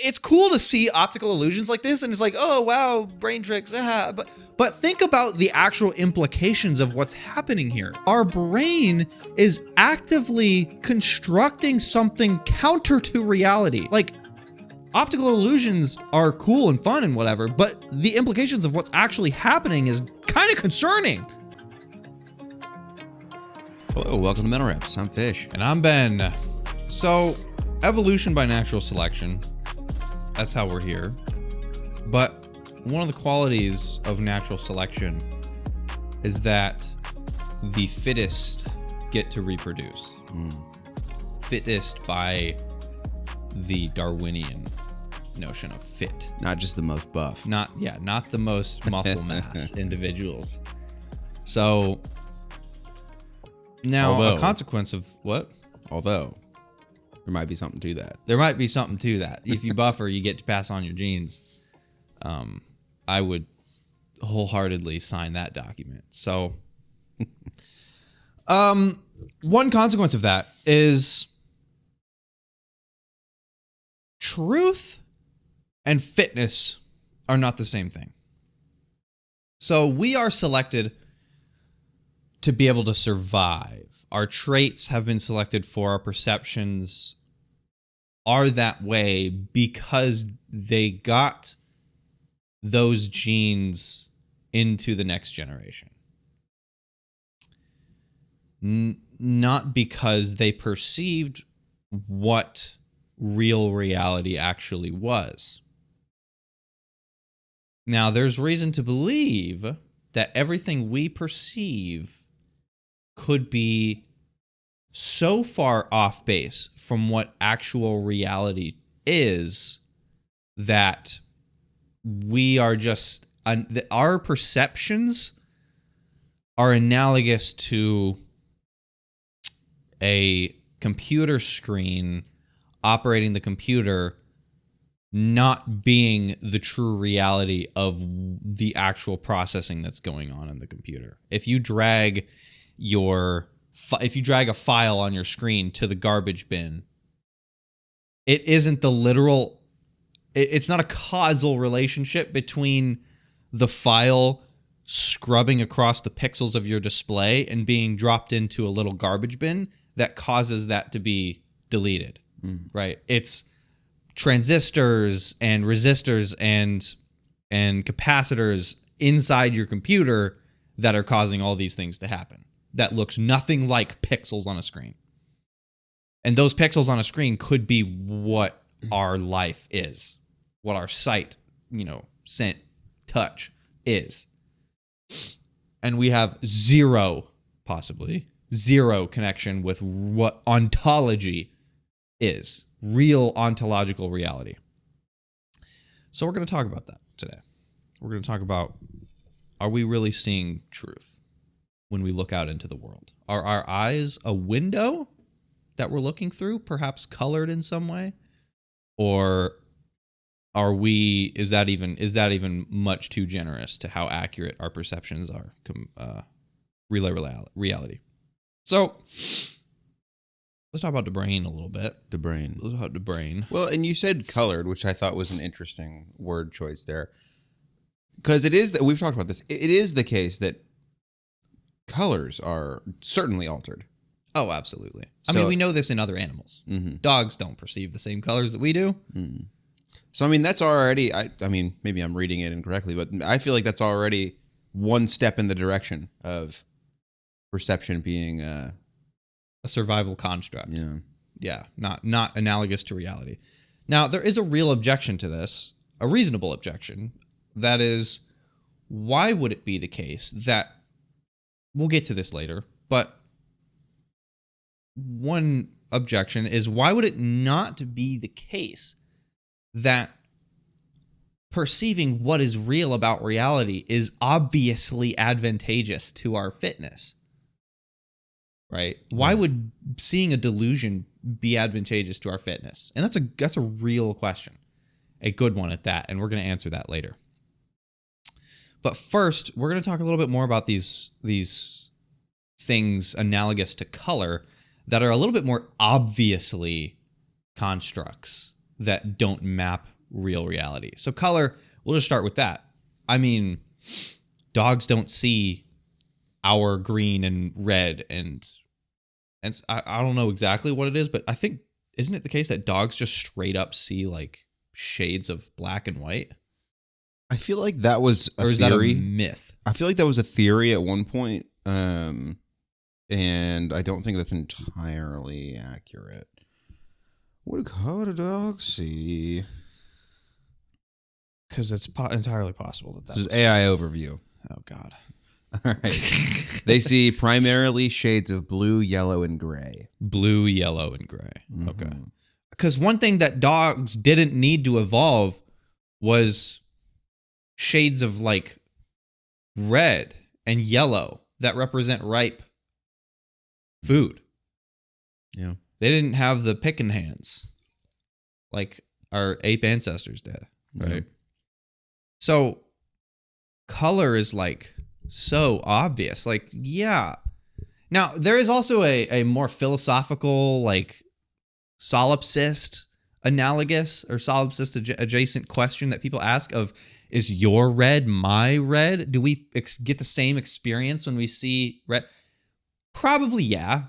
it's cool to see optical illusions like this, and it's like, oh wow, brain tricks, but think about the actual implications of what's happening here. Our brain is actively constructing something counter to reality. Like, optical illusions are cool and fun and whatever, but the implications of what's actually happening is kind of concerning. Hello, welcome to Mental Reps. I'm Fish. And I'm Ben. So, evolution by natural selection, that's how we're here. But one of the qualities of natural selection is that the fittest get to reproduce. Fittest by the Darwinian notion of fit. Not just the most buff. Not the most muscle mass individuals. So, now a consequence of what? Although, there might be something to that. There might be something to that. If you buffer, you get to pass on your genes. I would wholeheartedly sign that document. So, one consequence of that is truth and fitness are not the same thing. So we are selected to be able to survive. Our traits have been selected for, our perceptions are that way because they got those genes into the next generation. Not because they perceived what real reality actually was. Now, there's reason to believe that everything we perceive could be so far off base from what actual reality is that we are just, our perceptions are analogous to a computer screen operating the computer not being the true reality of the actual processing that's going on in the computer. If you drag a file on your screen to the garbage bin, it isn't the literal, it's not a causal relationship between the file scrubbing across the pixels of your display and being dropped into a little garbage bin that causes that to be deleted, right? It's transistors and resistors and capacitors inside your computer that are causing all these things to happen. That looks nothing like pixels on a screen. And those pixels on a screen could be what our life is, what our sight, scent, touch is. And we have possibly zero connection with what ontology is, real ontological reality. So we're going to talk about that today. We're going to talk about, are we really seeing truth when we look out into the world? Are our eyes a window that we're looking through, perhaps colored in some way? Or is that even much too generous to how accurate our perceptions are reality? So let's talk about the brain a little bit. The brain. Let's talk about the brain. Well, and you said colored, which I thought was an interesting word choice there. Because it is that we've talked about this. It is the case that colors are certainly altered. Oh, absolutely. I mean, we know this in other animals. Mm-hmm. Dogs don't perceive the same colors that we do. Mm-hmm. So, I mean, that's already, I mean, maybe I'm reading it incorrectly, but I feel like that's already one step in the direction of perception being a survival construct. Yeah. Yeah, not analogous to reality. Now, there is a real objection to this, a reasonable objection. That is, why would it be the case that, we'll get to this later, but one objection is, why would it not be the case that perceiving what is real about reality is obviously advantageous to our fitness? Right? Why would seeing a delusion be advantageous to our fitness? And that's a real question, a good one at that, and we're going to answer that later. But first, we're going to talk a little bit more about these things analogous to color that are a little bit more obviously constructs that don't map real reality. So color, we'll just start with that. I mean, dogs don't see our green and red, and I don't know exactly what it is, but I think, isn't it the case that dogs just straight up see like shades of black and white? I feel like that was a Or is theory. that a myth? I feel like that was a theory at one point, and I don't think that's entirely accurate. How do dogs see? Because it's entirely possible that This is AI overview. Oh, God. All right. They see primarily shades of blue, yellow, and gray. Blue, yellow, and gray. Mm-hmm. Okay. Because one thing that dogs didn't need to evolve was shades of like red and yellow that represent ripe food. Yeah. They didn't have the picking hands like our ape ancestors did, right? Yeah. So color is like so obvious. Like, yeah. Now, there is also a more philosophical, like solipsist analogous or solipsist adjacent question that people ask of, is your red my red? Do we get the same experience when we see red? Probably, yeah.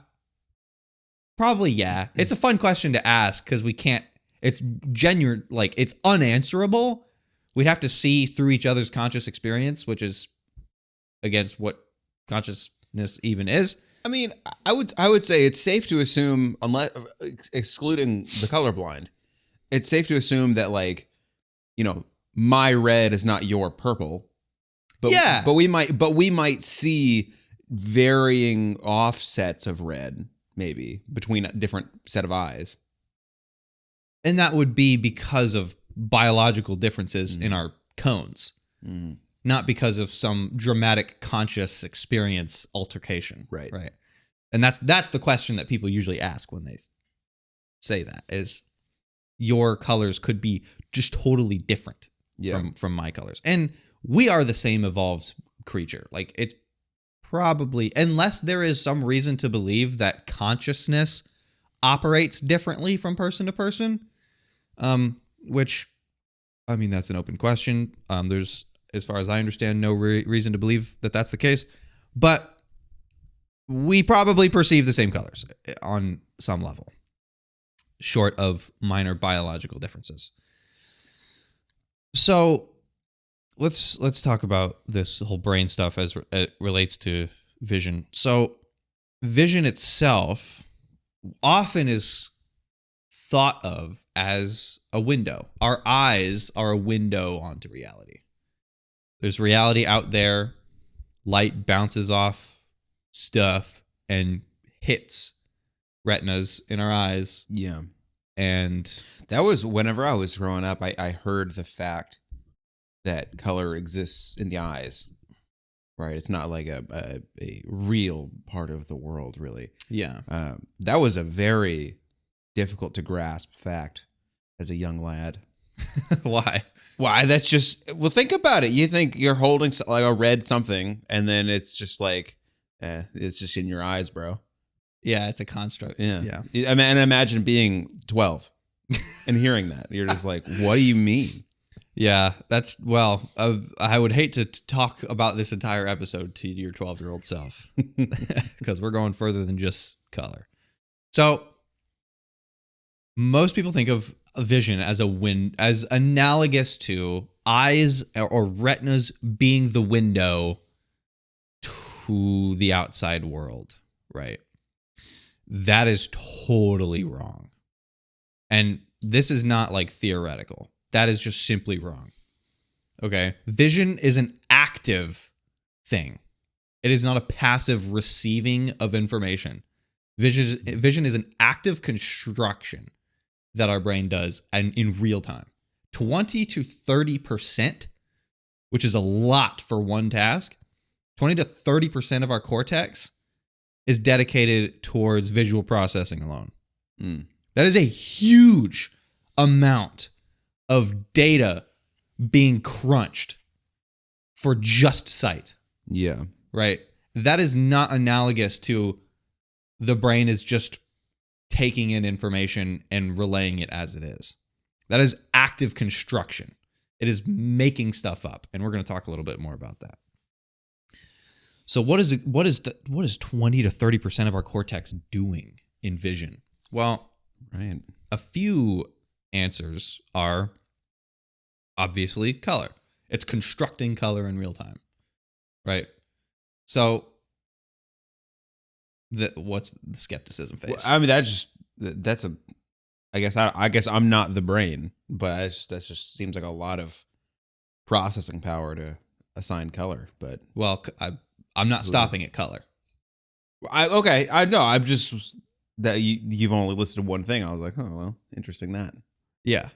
Probably, yeah. It's a fun question to ask because we can't, it's genuine, like it's unanswerable. We'd have to see through each other's conscious experience, which is against what consciousness even is. I mean, I would say it's safe to assume, unless excluding the colorblind, it's safe to assume that, like, you know, my red is not your purple. But, yeah. But we might see varying offsets of red, maybe, between a different set of eyes. And that would be because of biological differences in our cones, not because of some dramatic conscious experience altercation. Right. Right. And that's the question that people usually ask when they say that, is your colors could be just totally different from my colors. And we are the same evolved creature. Like, it's probably, unless there is some reason to believe that consciousness operates differently from person to person, which, I mean, that's an open question. There's, as far as I understand, no reason to believe that that's the case, but we probably perceive the same colors on some level, short of minor biological differences. So let's talk about this whole brain stuff as it relates to vision. So vision itself often is thought of as a window. Our eyes are a window onto reality. There's reality out there. Light bounces off stuff and hits retinas in our eyes. Yeah. And that was, whenever I was growing up, I heard the fact that color exists in the eyes, right? It's not like a real part of the world, really. Yeah. That was a very difficult to grasp fact as a young lad. Why? Why? That's just, well, think about it. You think you're holding like a red something, and then it's just like, it's just in your eyes, bro. Yeah, it's a construct. Yeah. I mean, and imagine being 12 and hearing that. You're just like, what do you mean? Yeah, that's, well, I would hate to talk about this entire episode to your 12-year-old self because we're going further than just color. So most people think of vision as as analogous to eyes or retinas being the window to the outside world, right? That is totally wrong. And this is not like theoretical. That is just simply wrong. Okay? Vision is an active thing. It is not a passive receiving of information. Vision is an active construction that our brain does and in real time. 20 to 30%, which is a lot for one task, 20 to 30% of our cortex is dedicated towards visual processing alone. That is a huge amount of data being crunched for just sight. Yeah. Right? That is not analogous to the brain is just taking in information and relaying it as it is. That is active construction. It is making stuff up, and we're going to talk a little bit more about that. So what is 20 to 30% of our cortex doing in vision? Well, Right. a few answers are obviously color. It's constructing color in real time, right? So what's the skepticism phase? Well, I mean, that's a. I guess I'm not the brain, but that just seems like a lot of processing power to assign color. But Well, I'm not stopping at color. I know. I'm just that you've only listed one thing. I was like, oh well, interesting that. Yeah,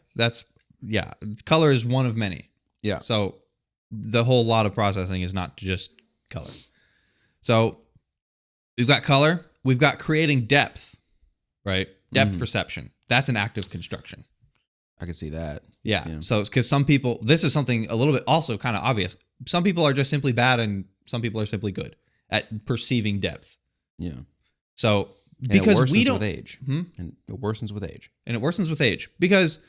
color is one of many. Yeah. So the whole lot of processing is not just color. So we've got color. We've got creating depth, right? Depth perception. That's an active construction. I can see that. Yeah. So because some people, this is something a little bit also kind of obvious. Some people are just simply bad and some people are simply good at perceiving depth. Yeah. So And because it worsens we don't, with age. And it worsens with age. And it worsens with age because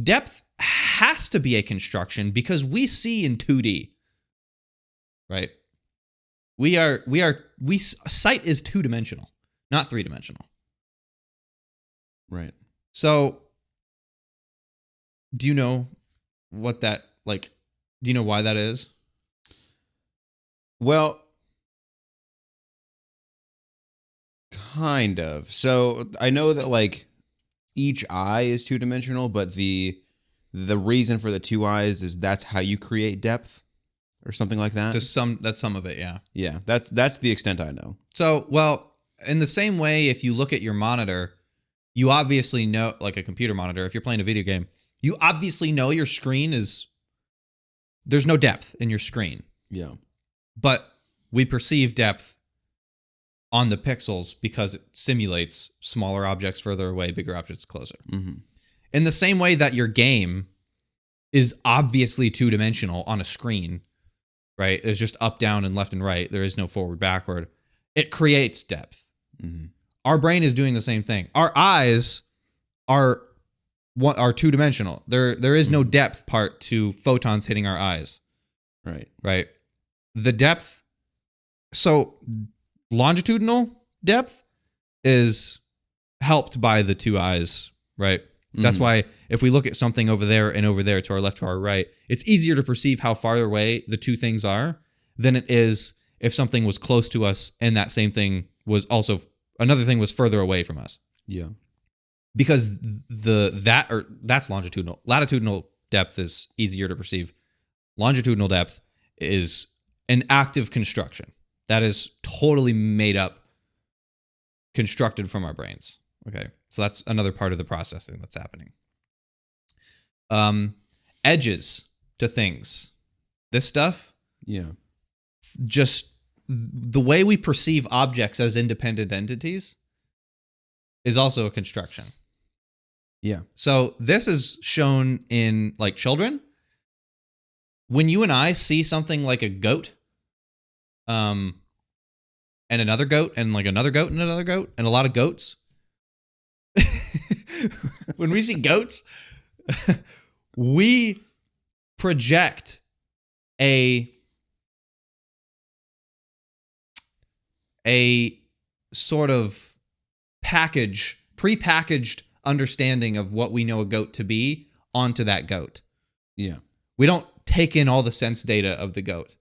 depth has to be a construction because we see in 2D, right? Sight is 2-dimensional, not 3-dimensional. Right. So do you know what that, like, do you know why that is? Well, kind of. So I know that like each eye is 2-dimensional, but the reason for the two eyes is that's how you create depth or something like that. That's some of it, yeah. Yeah, that's the extent I know. So, well, in the same way, if you look at your monitor, you obviously know, like a computer monitor, if you're playing a video game, you obviously know your screen there's no depth in your screen. Yeah. But we perceive depth on the pixels because it simulates smaller objects further away, bigger objects closer. Mm-hmm. In the same way that your game is obviously 2-dimensional on a screen, right? There's just up, down, and left and right. There is no forward, backward. It creates depth. Mm-hmm. Our brain is doing the same thing. Our eyes are 2-dimensional. There is no depth part to photons hitting our eyes. Right. Right. The depth. So longitudinal depth is helped by the two eyes, right? That's why if we look at something over there and over there to our left, to our right, it's easier to perceive how far away the two things are than it is if something was close to us and that same thing was also, another thing was further away from us. Yeah. Because that's longitudinal. Latitudinal depth is easier to perceive. Longitudinal depth is an active construction that is totally made up, constructed from our brains. Okay, so that's another part of the processing that's happening. Edges to things. This stuff, Yeah. just the way we perceive objects as independent entities is also a construction. Yeah. So this is shown in like children. When you and I see something like a goat, and another goat, and like another goat, and another goat, and a lot of goats. When we see goats, we project a sort of prepackaged understanding of what we know a goat to be onto that goat. Yeah. We don't take in all the sense data of the goat.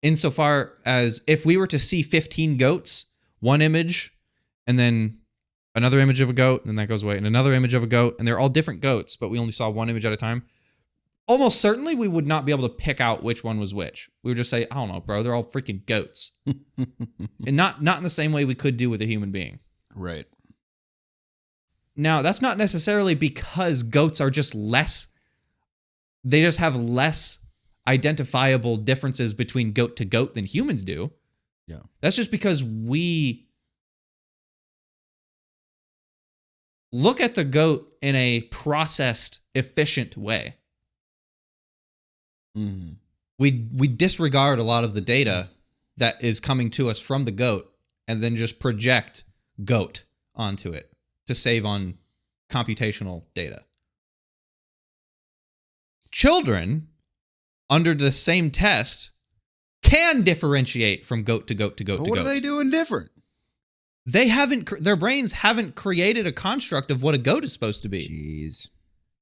Insofar as if we were to see 15 goats, one image, and then another image of a goat, and then that goes away, and another image of a goat, and they're all different goats, but we only saw one image at a time, almost certainly we would not be able to pick out which one was which. We would just say, I don't know, bro, they're all freaking goats. And not in the same way we could do with a human being. Right. Now, that's not necessarily because goats are just less, they just have less identifiable differences between goat to goat than humans do. Yeah. That's just because we look at the goat in a processed, efficient way. Mm-hmm. We disregard a lot of the data that is coming to us from the goat and then just project goat onto it to save on computational data. children under the same test can differentiate from goat to goat to goat to goat. What are they doing different? Their brains haven't created a construct of what a goat is supposed to be. Jeez.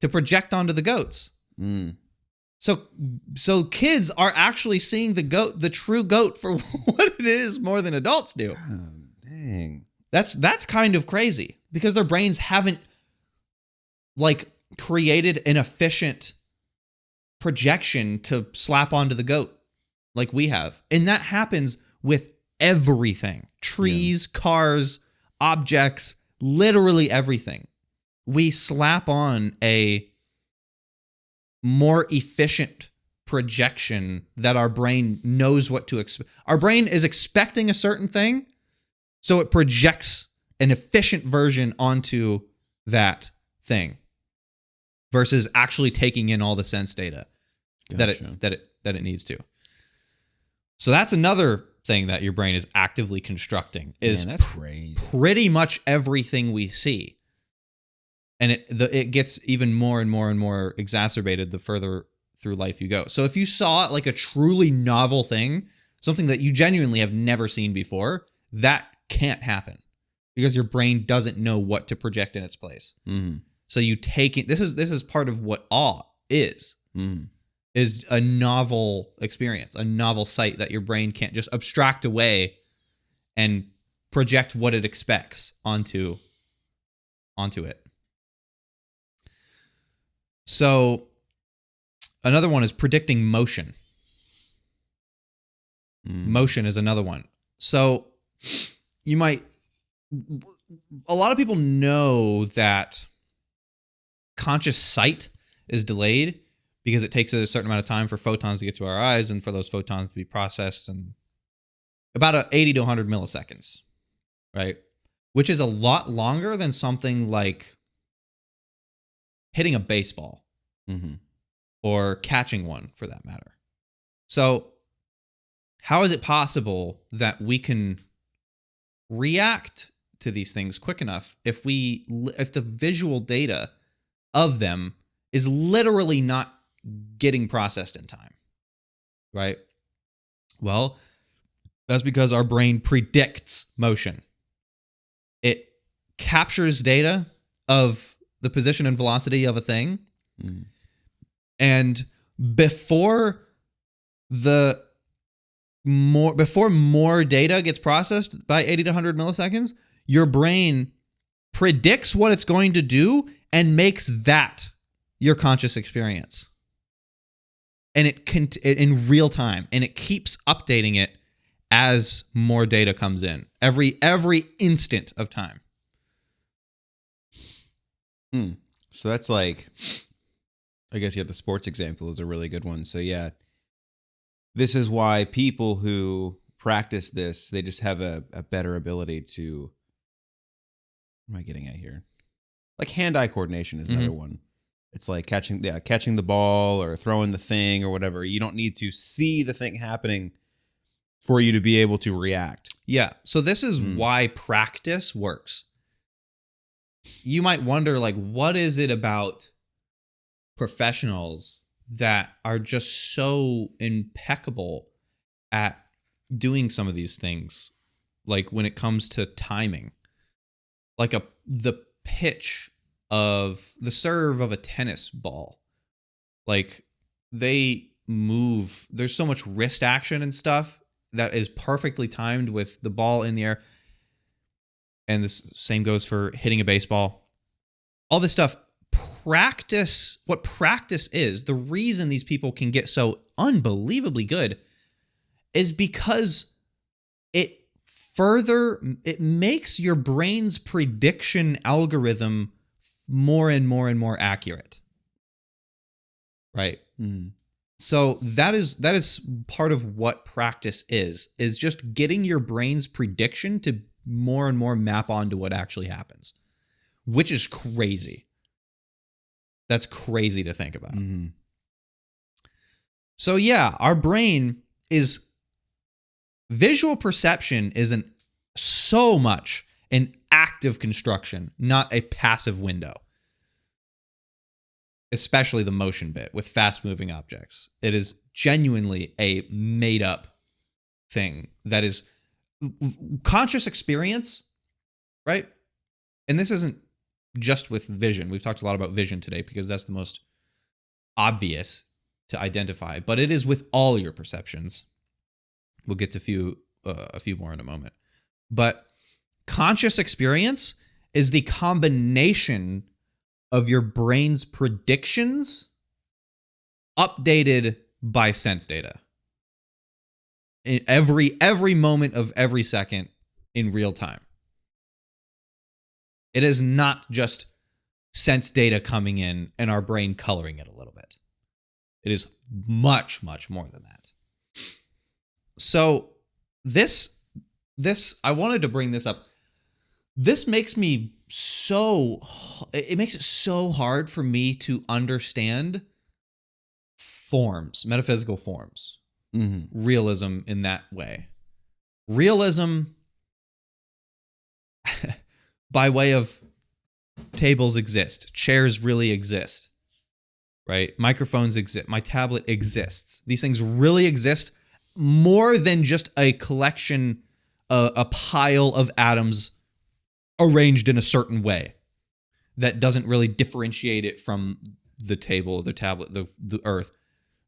To project onto the goats. So kids are actually seeing the true goat for what it is more than adults do. God, dang. That's kind of crazy because their brains haven't like created an efficient projection to slap onto the goat like we have. And that happens with everything. Trees, cars, objects, literally everything. We slap on a more efficient projection that our brain knows what to expect. Our brain is expecting a certain thing, so it projects an efficient version onto that thing versus actually taking in all the sense data that it needs to. So that's another thing that your brain is actively constructing is that's crazy. Pretty much everything we see. And it gets even more and more and more exacerbated the further through life you go. So if you saw like a truly novel thing, something that you genuinely have never seen before, that can't happen because your brain doesn't know what to project in its place. So you take it. This is part of what awe is a novel experience, a novel sight that your brain can't just abstract away and project what it expects onto it. So another one is predicting motion. Motion is another one. So a lot of people know that conscious sight is delayed because it takes a certain amount of time for photons to get to our eyes and for those photons to be processed in about 80 to 100 milliseconds, right? Which is a lot longer than something like hitting a baseball or catching one for that matter. So how is it possible that we can react to these things quick enough if the visual data of them is literally not getting processed in time, right? Well, that's because our brain predicts motion. It captures data of the position and velocity of a thing, and before more data gets processed by 80 to 100 milliseconds, your brain predicts what it's going to do and makes that your conscious experience. And it in real time, and it keeps updating it as more data comes in every instant of time. So that's like, I guess the sports example is a really good one. So yeah, this is why people who practice this, they just have a better ability to, what am I getting at here? Like hand-eye coordination is another one. It's like catching the ball or throwing the thing or whatever. You don't need to see the thing happening for you to be able to react. Yeah. So this is why practice works. You might wonder, like, what is it about professionals that are just so impeccable at doing some of these things? Like when it comes to timing, like the pitch of the serve of a tennis ball, like they move. There's so much wrist action and stuff that is perfectly timed with the ball in the air. And this same goes for hitting a baseball. All this stuff, practice, what practice is, the reason these people can get so unbelievably good is because it makes your brain's prediction algorithm more and more and more accurate. Right? So that is part of what practice is just getting your brain's prediction to more and more map onto what actually happens, which is crazy. That's crazy to think about. So yeah, our brain is, visual perception isn't so much an active construction, not a passive window. especially the motion bit with fast moving objects. It is genuinely a made up thing that is conscious experience, right? And this isn't just with vision. We've talked a lot about vision today because that's the most obvious to identify, but it is with all your perceptions. We'll get to a few more in a moment. But conscious experience is the combination of your brain's predictions updated by sense data. In every moment of every second in real time. It is not just sense data coming in and our brain coloring it a little bit. It is much, much more than that. So this I wanted to bring this up. This makes it so hard for me to understand forms, metaphysical forms. Mm-hmm. Realism in that way. Realism by way of tables exist. Chairs really exist. Right? Microphones exist. My tablet exists. These things really exist more than just a collection, a pile of atoms arranged in a certain way that doesn't really differentiate it from the table, the tablet, the earth.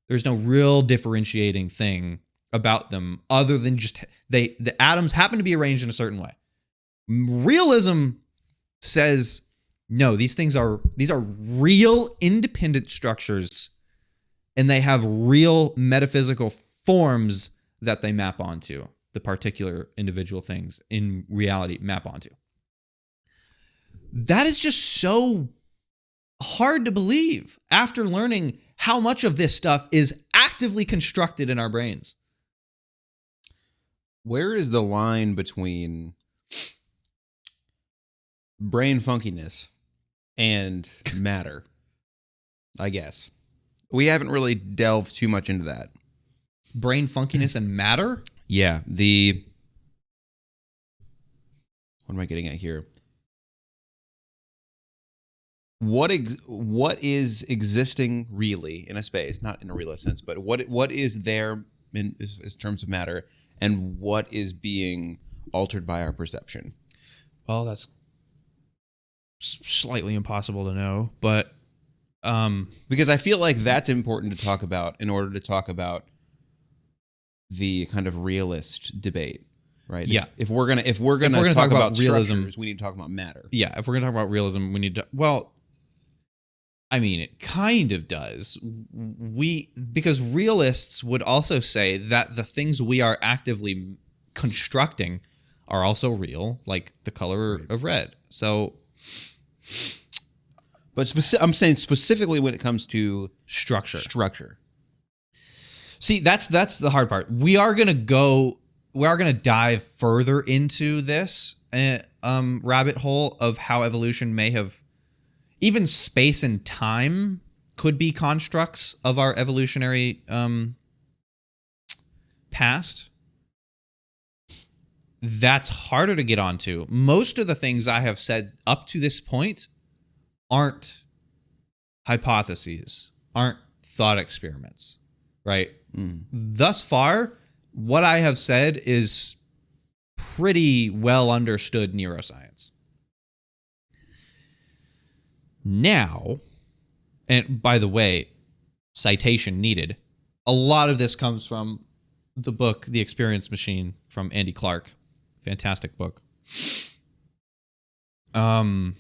There's no real differentiating thing about them other than just the atoms happen to be arranged in a certain way. Realism says, no, these are real independent structures, and they have real metaphysical forms that they map onto, the particular individual things in reality map onto. That is just so hard to believe after learning how much of this stuff is actively constructed in our brains. Where is the line between brain funkiness and matter? I guess. We haven't really delved too much into that. Brain funkiness and matter? Yeah. What am I getting at here? What is existing really in a space, not in a realist sense, but what is there in terms of matter, and what is being altered by our perception? Well, that's slightly impossible to know, but because I feel like that's important to talk about in order to talk about the kind of realist debate, right? Yeah. If we're gonna talk about realism, we need to talk about matter. Yeah. If we're gonna talk about realism, we need to. Well, I mean, it kind of does. Because realists would also say that the things we are actively constructing are also real, like the color of red. So, but I'm saying specifically when it comes to structure. See, that's the hard part. We are gonna dive further into this rabbit hole of how evolution may have. Even space and time could be constructs of our evolutionary past. That's harder to get onto. Most of the things I have said up to this point aren't hypotheses, aren't thought experiments, right? Thus far, what I have said is pretty well understood neuroscience. Now, and by the way, citation needed, a lot of this comes from the book The Experience Machine from Andy Clark. Fantastic book. But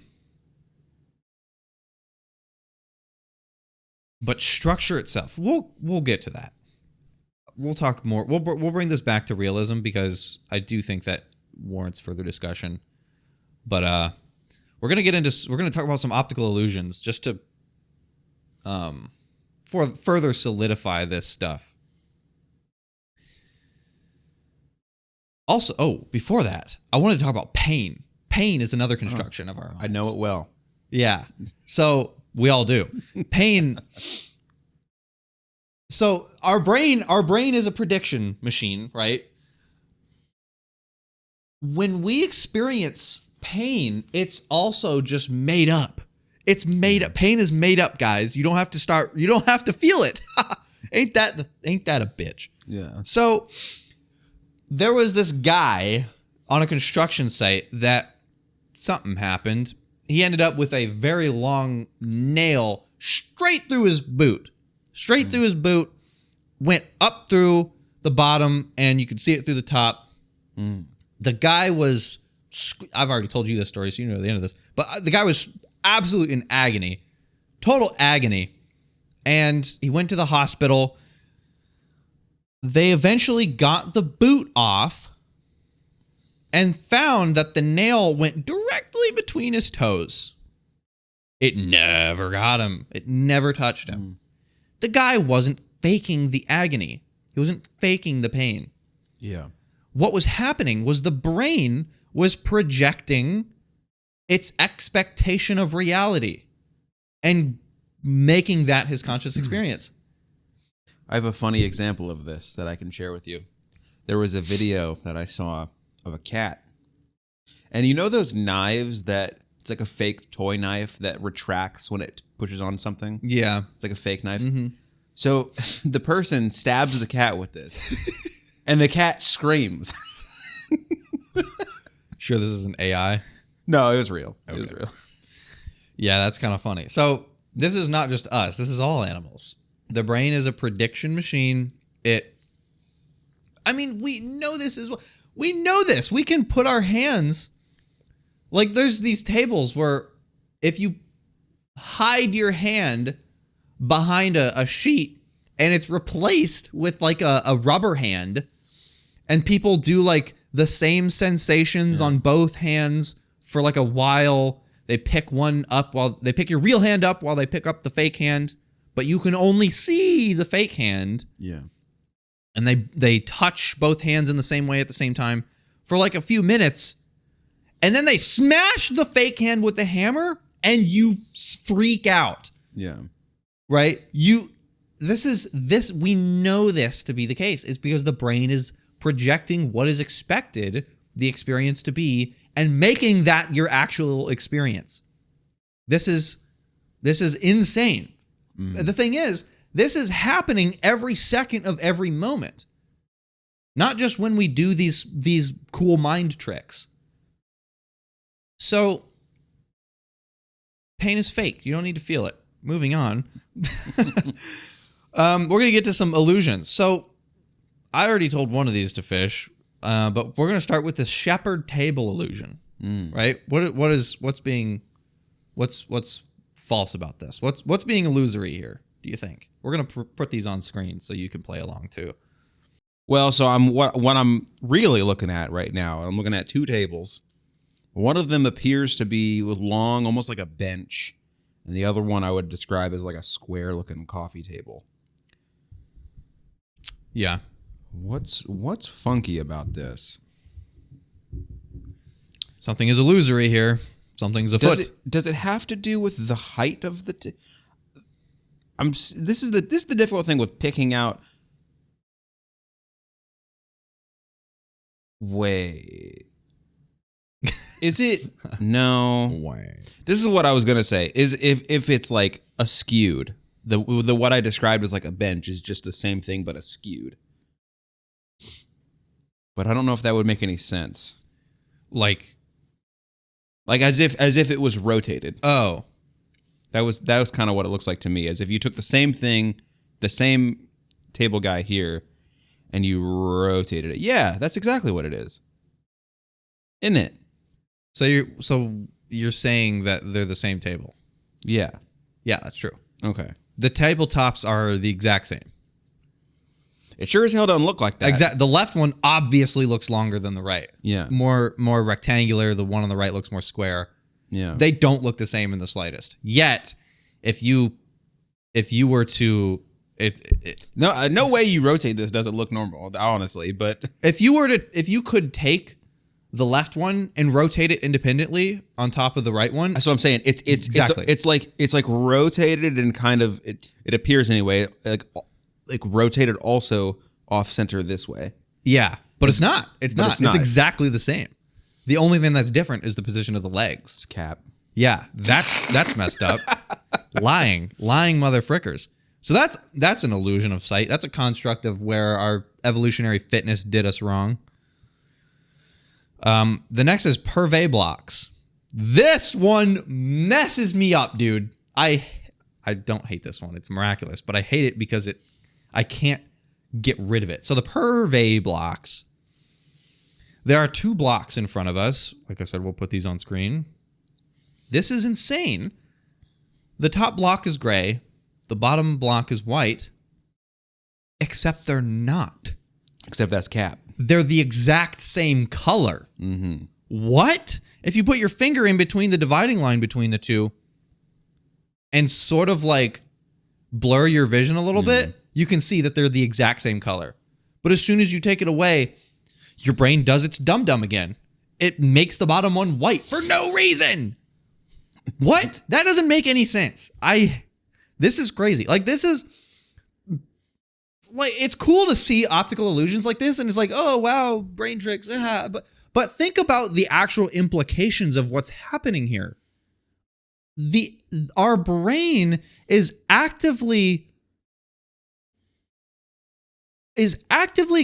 structure itself, we'll get to that. We'll talk more. We'll bring this back to realism because I do think that warrants further discussion. But we're going to talk about some optical illusions just to for further solidify this stuff. Also, before that, I wanted to talk about pain. Pain is another construction of our minds. I know it well. Yeah. So we all do. Pain. So our brain is a prediction machine, right? When we experience pain, it's also just made up. It's made up. Pain is made up, guys. You don't have to feel it. Ain't that a bitch? Yeah. So there was this guy on a construction site that something happened. He ended up with a very long nail straight through his boot. Through his boot, went up through the bottom, and you could see it through the top. The guy was, I've already told you this story, so you know the end of this, but the guy was absolutely in agony, total agony, and he went to the hospital. They eventually got the boot off and found that the nail went directly between his toes. It never got him. It never touched him. The guy wasn't faking the agony. He wasn't faking the pain. Yeah. What was happening was the brain was projecting its expectation of reality and making that his conscious experience. I have a funny example of this that I can share with you. There was a video that I saw of a cat. And you know those knives that, it's like a fake toy knife that retracts when it pushes on something? Yeah. It's like a fake knife. So the person stabs the cat with this, and the cat screams. Sure this isn't AI? No, it was real. Okay. It was real. Yeah, that's kind of funny. So this is not just us. This is all animals. The brain is a prediction machine. We know this as well. We know this. We can put our hands, like there's these tables where if you hide your hand behind a sheet and it's replaced with like a rubber hand, and people do like the same sensations on both hands for like a while. They pick one up while they pick your real hand up while they pick up the fake hand, but you can only see the fake hand. Yeah. And they touch both hands in the same way at the same time for like a few minutes. And then they smash the fake hand with the hammer and you freak out. Yeah. Right? We know this to be the case. It's because the brain is projecting what is expected the experience to be and making that your actual experience. This is insane. The thing is, this is happening every second of every moment. Not just when we do these cool mind tricks. So, pain is fake. You don't need to feel it. Moving on. We're going to get to some illusions. So, I already told one of these to Fish, but we're going to start with the shepherd table illusion. Right? What's false about this? What's being illusory here, do you think? We're going to put these on screen so you can play along too. Well, so what I'm really looking at right now, I'm looking at two tables. One of them appears to be long, almost like a bench, and the other one I would describe as like a square-looking coffee table. Yeah. What's funky about this? Something is illusory here. Something's afoot. Does it have to do with the height of the? This is the difficult thing with picking out. Wait, is it no? Wait. This is what I was gonna say. Is if it's like a skewed, the what I described as like a bench is just the same thing but a skewed. But I don't know if that would make any sense. Like as if it was rotated. Oh. That was kind of what it looks like to me, as if you took the same thing, the same table guy here, and you rotated it. Yeah, that's exactly what it is. Isn't it? So you're saying that they're the same table? Yeah. Yeah, that's true. Okay. The tabletops are the exact same. It sure as hell doesn't look like that. The left one obviously looks longer than the right. Yeah. More rectangular. The one on the right looks more square. Yeah. They don't look the same in the slightest. Yet, if you were to no way you rotate this doesn't look normal, honestly, but if you could take the left one and rotate it independently on top of the right one. That's what I'm saying. It's like rotated and kind of it appears anyway, like rotated also off center this way. Yeah, but it's not. It's not. It's not. It's exactly the same. The only thing that's different is the position of the legs. It's cap. Yeah, that's messed up. lying mother frickers. So that's an illusion of sight. That's a construct of where our evolutionary fitness did us wrong. The next is purvey blocks. This one messes me up, dude. I don't hate this one. It's miraculous, but I hate it because I can't get rid of it. So the purvey blocks. There are 2 blocks in front of us. Like I said, we'll put these on screen. This is insane. The top block is gray. The bottom block is white. Except they're not. Except that's Cap. They're the exact same color. Mm-hmm. What? If you put your finger in between the dividing line between the 2 and sort of like blur your vision a little bit, you can see that they're the exact same color. But as soon as you take it away, your brain does its dum-dum again. It makes the bottom one white for no reason. What? That doesn't make any sense. This is crazy. Like, this is like, it's cool to see optical illusions like this, and it's like, oh wow, brain tricks. But think about the actual implications of what's happening here. Our brain is actively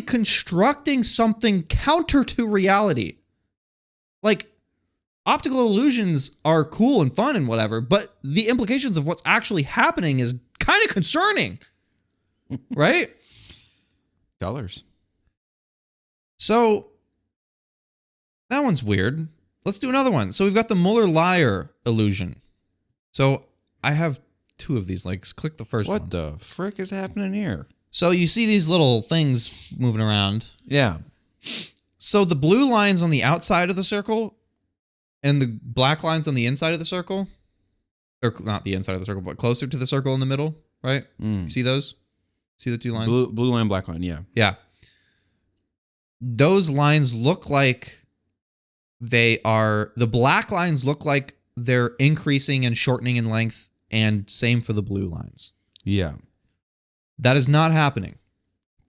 constructing something counter to reality. Like, optical illusions are cool and fun and whatever, but the implications of what's actually happening is kind of concerning. Right? Colors. So that one's weird. Let's do another one. So we've got the Muller-Lyer illusion. So I have 2 of these links. Click the first one. What the frick is happening here? So you see these little things moving around. Yeah. So the blue lines on the outside of the circle and the black lines on the inside of the circle, or not the inside of the circle, but closer to the circle in the middle, right? You see those? See the 2 lines? Blue line, black line, yeah. Yeah. Those lines look like the black lines look like they're increasing and shortening in length, and same for the blue lines. Yeah. That is not happening.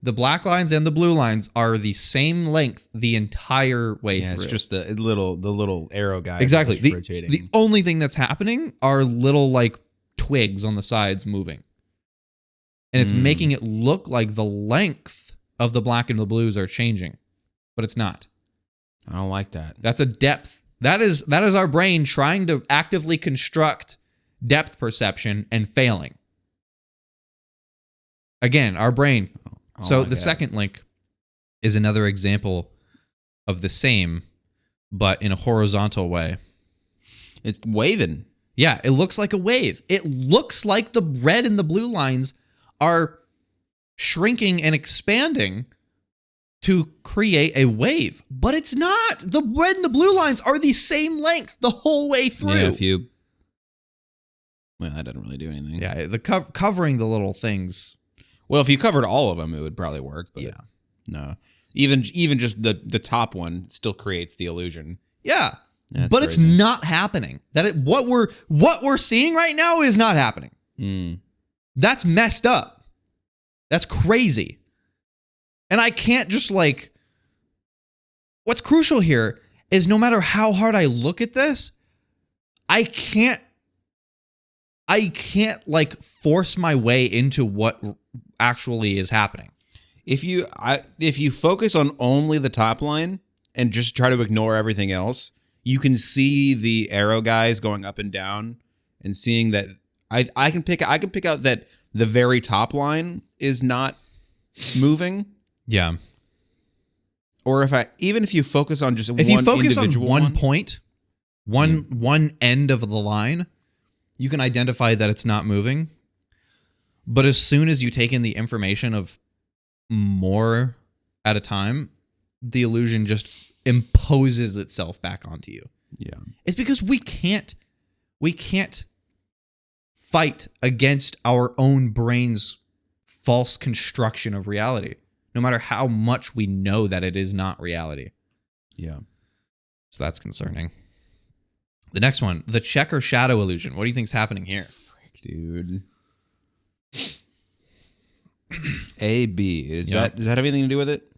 The black lines and the blue lines are the same length the entire way through. It's just the little arrow guy. Exactly. Rotating. The only thing that's happening are little like twigs on the sides moving. And it's making it look like the length of the black and the blues are changing, but it's not. I don't like that. That's a depth. That is our brain trying to actively construct depth perception and failing. Again, our brain. So the second link is another example of the same, but in a horizontal way. It's waving. Yeah, it looks like a wave. It looks like the red and the blue lines are shrinking and expanding to create a wave, but it's not. The red and the blue lines are the same length the whole way through. Yeah, well, that doesn't really do anything. Yeah, the covering the little things. Well, if you covered all of them, it would probably work. But yeah, no, even just the top one still creates the illusion. Yeah, That's but crazy. It's not happening. What we're seeing right now is not happening. That's messed up. That's crazy. And I can't just like, what's crucial here is no matter how hard I look at this, I can't like force my way into what actually is happening. If you focus on only the top line and just try to ignore everything else, you can see the arrow guys going up and down and seeing that I can pick out that the very top line is not moving. Yeah. Or even if you focus on just if one you focus on individual one point, one end of the line, you can identify that it's not moving. But as soon as you take in the information of more at a time, the illusion just imposes itself back onto you. Yeah. It's because we can't fight against our own brain's false construction of reality, no matter how much we know that it is not reality. Yeah. So that's concerning. The next one, the checker shadow illusion. What do you think's happening here? Frick, dude. A, B. Does that have anything to do with it?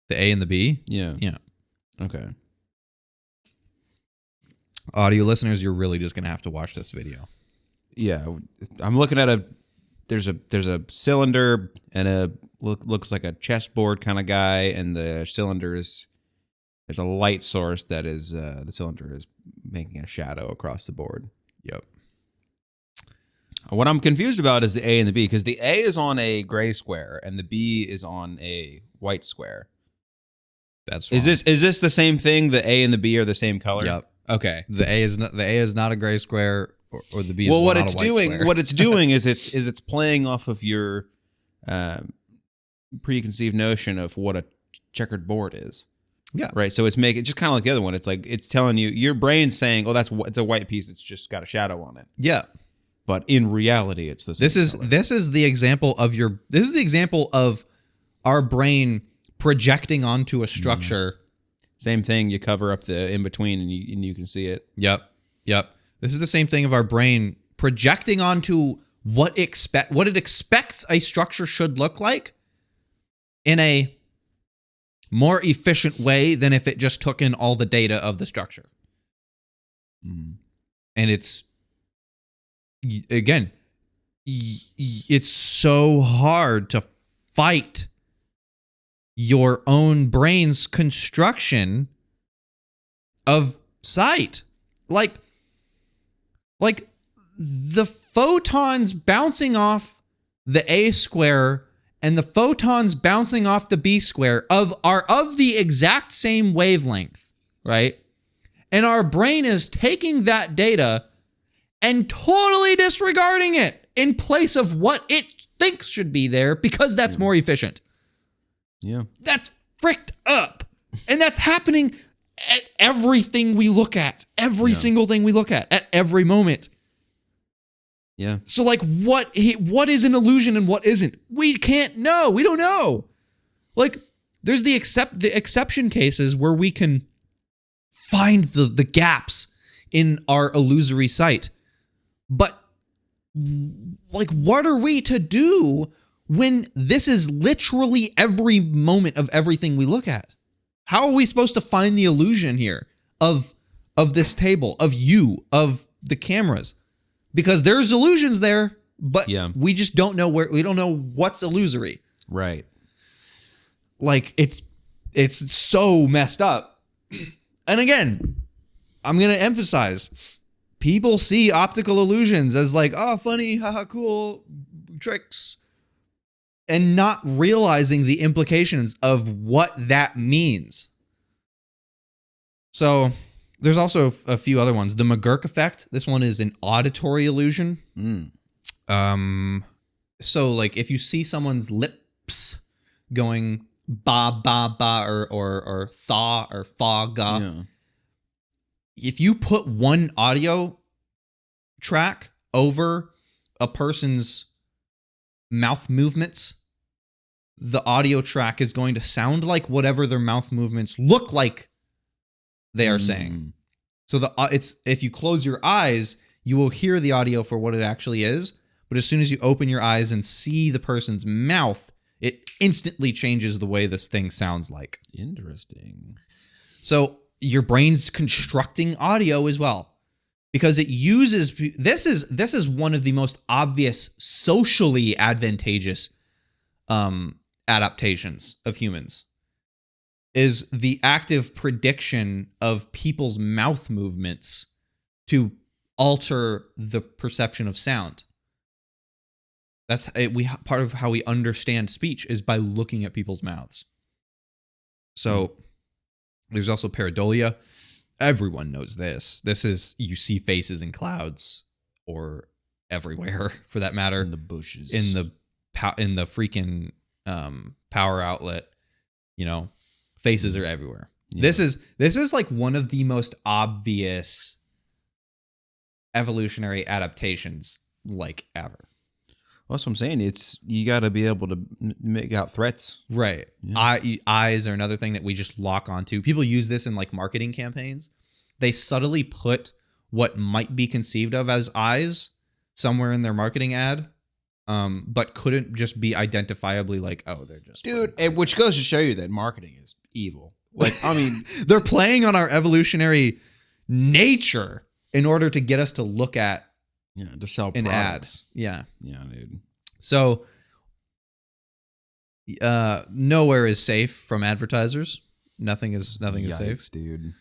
The A and the B? Yeah. Yeah. Okay. Audio listeners, you're really just gonna have to watch this video. Yeah, I'm looking at there's a cylinder and looks like a chessboard kind of guy, and the cylinder there's a light source that is the cylinder is making a shadow across the board. Yep. What I'm confused about is the A and the B, because the A is on a gray square and the B is on a white square. That's wrong. Is this the same thing? The A and the B are the same color? Yep. Okay. The A is not a gray square, or the B is Well, not a white square. what it's doing is it's playing off of your preconceived notion of what a checkered board is. Yeah. Right. So it's just kind of like the other one. It's like it's telling you, your brain's saying, "Oh, it's a white piece. It's just got a shadow on it." Yeah. But in reality, it's the same. This is the example of our brain projecting onto a structure. Same thing. You cover up the in between, and you can see it. Yep. This is the same thing of our brain projecting onto what it expects a structure should look like in a more efficient way than if it just took in all the data of the structure. And it's, again, it's so hard to fight your own brain's construction of sight. Like the photons bouncing off the A square and the photons bouncing off the B square are of the exact same wavelength, right? And our brain is taking that data and totally disregarding it in place of what it thinks should be there because that's more efficient. Yeah. That's fricked up. And that's happening at everything we look at, every single thing we look at every moment. Yeah. So like what is an illusion and what isn't? We can't know. We don't know. Like there's the exception cases where we can find the gaps in our illusory sight. But like what are we to do when this is literally every moment of everything we look at? How are we supposed to find the illusion here of this table, of you, of the cameras? Because there's illusions there, but we just don't know we don't know what's illusory. Right. Like it's so messed up. And again, I'm going to emphasize, people see optical illusions as like, oh, funny, haha, cool tricks, and not realizing the implications of what that means. So there's also a few other ones. The McGurk effect. This one is an auditory illusion. So like if you see someone's lips going ba ba ba or thaw or fa ga, if you put one audio track over a person's mouth movements, the audio track is going to sound like whatever their mouth movements look like they are saying. So if you close your eyes, you will hear the audio for what it actually is. But as soon as you open your eyes and see the person's mouth, it instantly changes the way this thing sounds like. Interesting. So your brain's constructing audio as well, because it uses this is one of the most obvious socially advantageous adaptations of humans, is the active prediction of people's mouth movements to alter the perception of sound. That's part of how we understand speech is by looking at people's mouths. So there's also pareidolia. Everyone knows this. This is, you see faces in clouds or everywhere for that matter. In the bushes. In the freaking power outlet, faces are everywhere. Yeah. This is like one of the most obvious evolutionary adaptations like ever. Well, that's what I'm saying. You got to be able to make out threats. Right. Yeah. Eyes are another thing that we just lock onto. People use this in like marketing campaigns. They subtly put what might be conceived of as eyes somewhere in their marketing ad, but couldn't just be identifiably like, oh, they're just... Dude, which goes to show you that marketing is evil. Like, I mean... They're playing on our evolutionary nature in order to get us to look at to sell an products. ad. Yeah. Yeah, dude. So nowhere is safe from advertisers. Nothing is safe. Yikes, dude.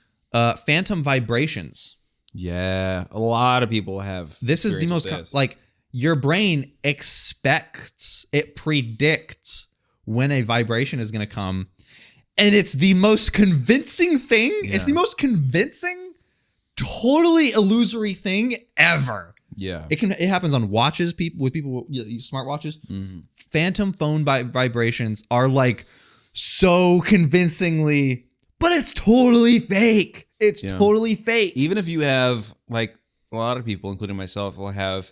Phantom vibrations. Yeah, a lot of people have. This is the most like your brain predicts when a vibration is going to come, and it's the most convincing thing. Yeah. It's the most convincing, totally illusory thing ever. Yeah, it happens on watches. With smartwatches. Mm-hmm. Phantom phone vibrations are like so convincingly, but it's totally fake. It's totally fake. Even if you have, like, a lot of people, including myself, will have.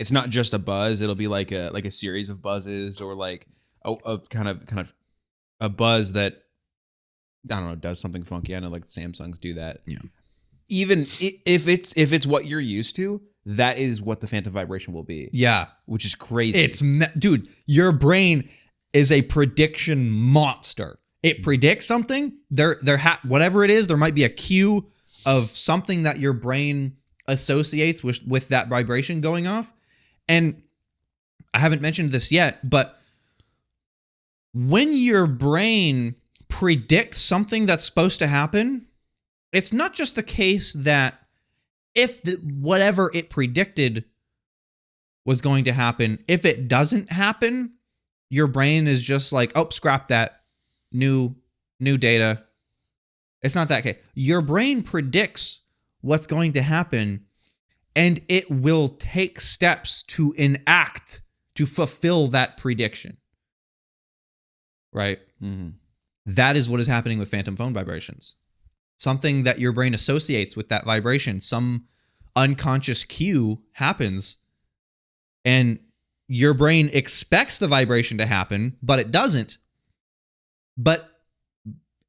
It's not just a buzz. It'll be like a series of buzzes, or like a kind of a buzz that, I don't know, does something funky. I know, like, Samsungs do that. Yeah. Even if it's what you're used to, that is what the phantom vibration will be. Yeah, which is crazy. Dude, your brain is a prediction monster. It predicts something. Whatever it is, there might be a cue of something that your brain associates with that vibration going off. And I haven't mentioned this yet, but when your brain predicts something that's supposed to happen, it's not just the case that if whatever it predicted was going to happen, if it doesn't happen, your brain is just like, oh, scrap that. New data. It's not that case. Your brain predicts what's going to happen, and it will take steps to enact to fulfill that prediction. Right? Mm-hmm. That is what is happening with phantom phone vibrations. Something that your brain associates with that vibration, some unconscious cue happens, and your brain expects the vibration to happen, but it doesn't. But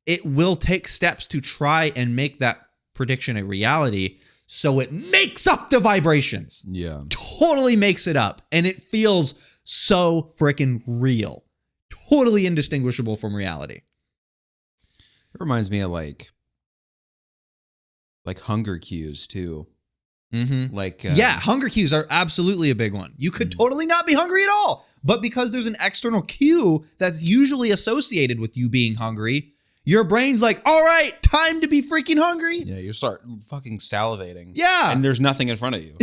it will take steps to try and make that prediction a reality. So it makes up the vibrations. Yeah. Totally makes it up. And it feels so freaking real. Totally indistinguishable from reality. It reminds me of like hunger cues too. Mm-hmm. Like hunger cues are absolutely a big one. You could totally not be hungry at all, but because there's an external cue that's usually associated with you being hungry, your brain's like, all right, time to be freaking hungry. Yeah, you start fucking salivating. Yeah. And there's nothing in front of you.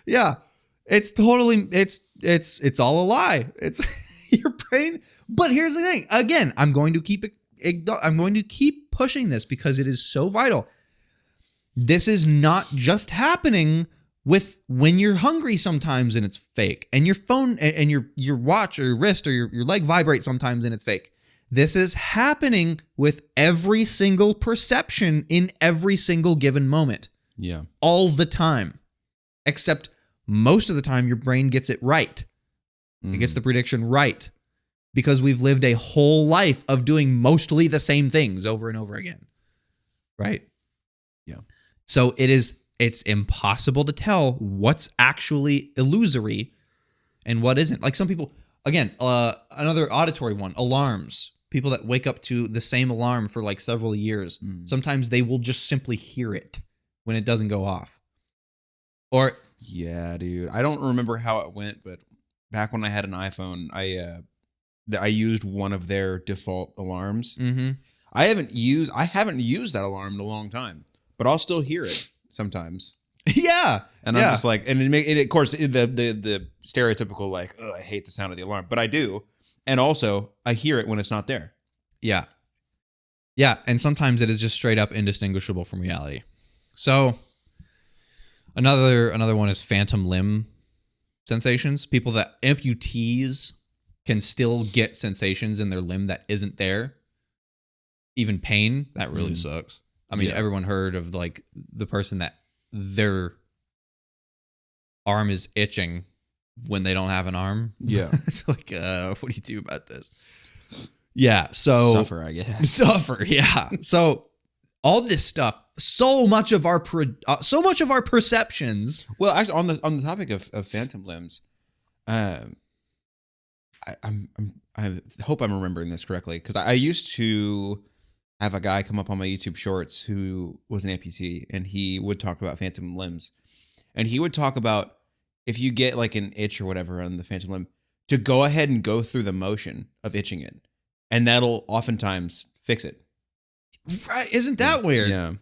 Yeah. It's totally, it's all a lie. It's your brain. But here's the thing. Again, I'm going to keep pushing this because it is so vital. This is not just happening with when you're hungry sometimes and it's fake, and your phone and your watch or your wrist or your leg vibrates sometimes and it's fake. This is happening with every single perception in every single given moment. Yeah. All the time. Except most of the time your brain gets it right. It gets the prediction right. Because we've lived a whole life of doing mostly the same things over and over again. Right? Yeah. So it's impossible to tell what's actually illusory and what isn't. Like some people, again, another auditory one, alarms. People that wake up to the same alarm for like several years. Sometimes they will just simply hear it when it doesn't go off. Or yeah, dude. I don't remember how it went, but back when I had an iPhone, I used one of their default alarms. Mm-hmm. I haven't used that alarm in a long time, but I'll still hear it sometimes. Yeah. And I'm just like, and it of course, the stereotypical, like, I hate the sound of the alarm, but I do. And also, I hear it when it's not there. Yeah. Yeah, and sometimes it is just straight up indistinguishable from reality. So, another one is phantom limb sensations. People that amputees can still get sensations in their limb that isn't there. Even pain, that really sucks. I mean, everyone heard of like the person that their arm is itching when they don't have an arm. Yeah. It's like, what do you do about this? Yeah. So suffer, I guess. Suffer. Yeah. So all this stuff, so much of our perceptions. Well, actually, on the topic of phantom limbs, I hope I'm remembering this correctly, because I used to I have a guy come up on my YouTube shorts who was an amputee, and he would talk about phantom limbs. And he would talk about if you get like an itch or whatever on the phantom limb, to go ahead and go through the motion of itching it. And that'll oftentimes fix it. Right. Isn't that weird? Yeah.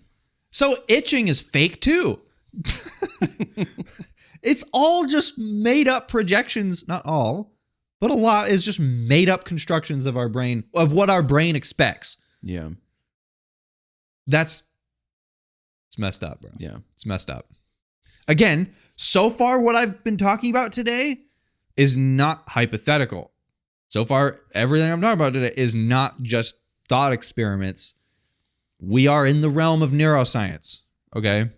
So itching is fake too. It's all just made up projections. Not all, but a lot is just made up constructions of our brain, of what our brain expects. Yeah. It's messed up, bro. Yeah. It's messed up. Again, so far what I've been talking about today is not hypothetical. So far, everything I'm talking about today is not just thought experiments. We are in the realm of neuroscience, okay?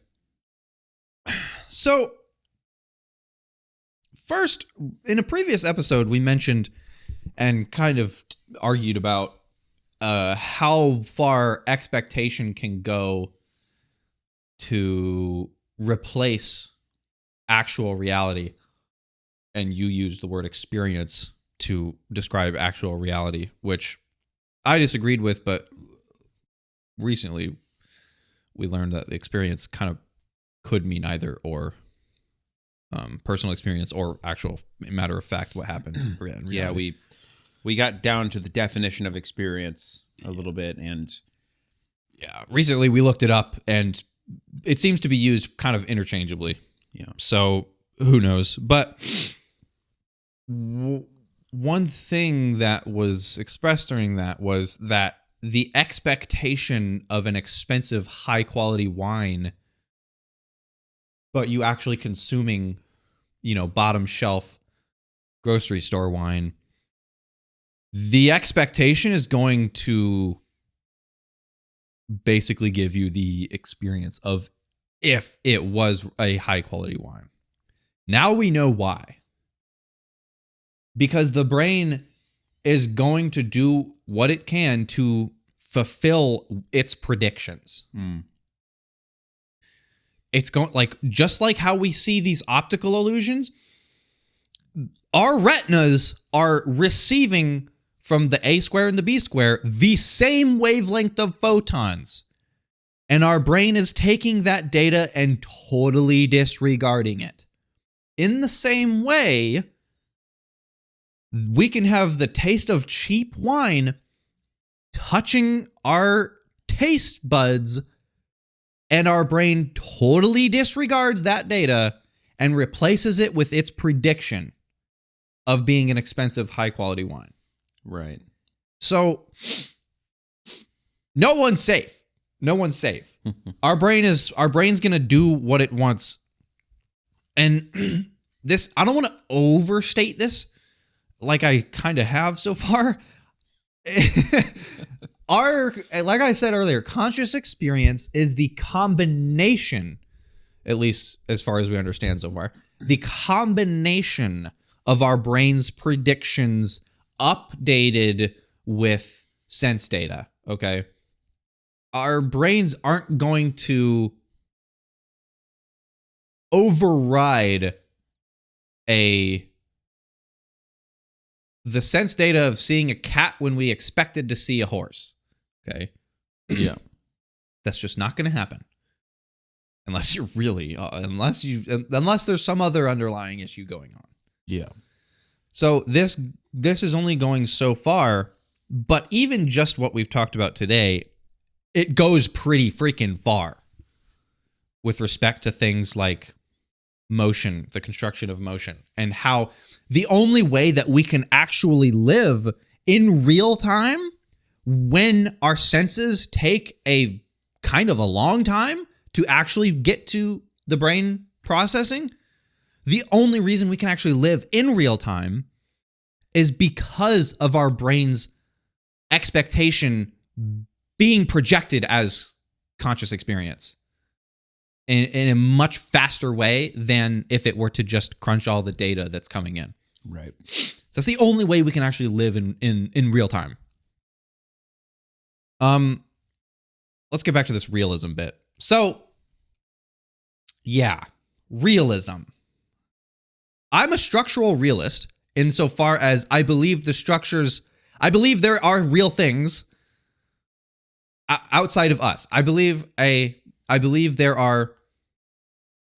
So, first, in a previous episode, we mentioned and kind of argued about how far expectation can go to replace actual reality. And you used the word experience to describe actual reality, which I disagreed with, but recently we learned that the experience kind of could mean either or. Personal experience or actual matter of fact what happened. Yeah, we got down to the definition of experience a little bit, and yeah, recently we looked it up and it seems to be used kind of interchangeably. Yeah. So who knows? But one thing that was expressed during that was that the expectation of an expensive, high quality wine, but you actually consuming, bottom shelf grocery store wine, the expectation is going to basically give you the experience of if it was a high quality wine. Now we know why. Because the brain is going to do what it can to fulfill its predictions. It's going just like how we see these optical illusions. Our retinas are receiving from the A square and the B square the same wavelength of photons. And our brain is taking that data and totally disregarding it. In the same way, we can have the taste of cheap wine touching our taste buds, and our brain totally disregards that data and replaces it with its prediction of being an expensive, high-quality wine. Right. So, no one's safe. No one's safe. Our brain's going to do what it wants. And this, I don't want to overstate this like I kind of have so far. Like I said earlier, conscious experience is the combination, at least as far as we understand so far, the combination of our brain's predictions updated with sense data, okay? Our brains aren't going to override the sense data of seeing a cat when we expected to see a horse. Okay. Yeah. That's just not going to happen. Unless you're really, unless there's some other underlying issue going on. Yeah. So this is only going so far, but even just what we've talked about today, it goes pretty freaking far with respect to things like motion, the construction of motion, and how the only way that we can actually live in real time when our senses take a kind of a long time to actually get to the brain processing, the only reason we can actually live in real time is because of our brain's expectation being projected as conscious experience in a much faster way than if it were to just crunch all the data that's coming in. Right. So that's the only way we can actually live in real time. Let's get back to this realism bit. So, yeah, realism. I'm a structural realist insofar as I believe there are real things outside of us. I believe there are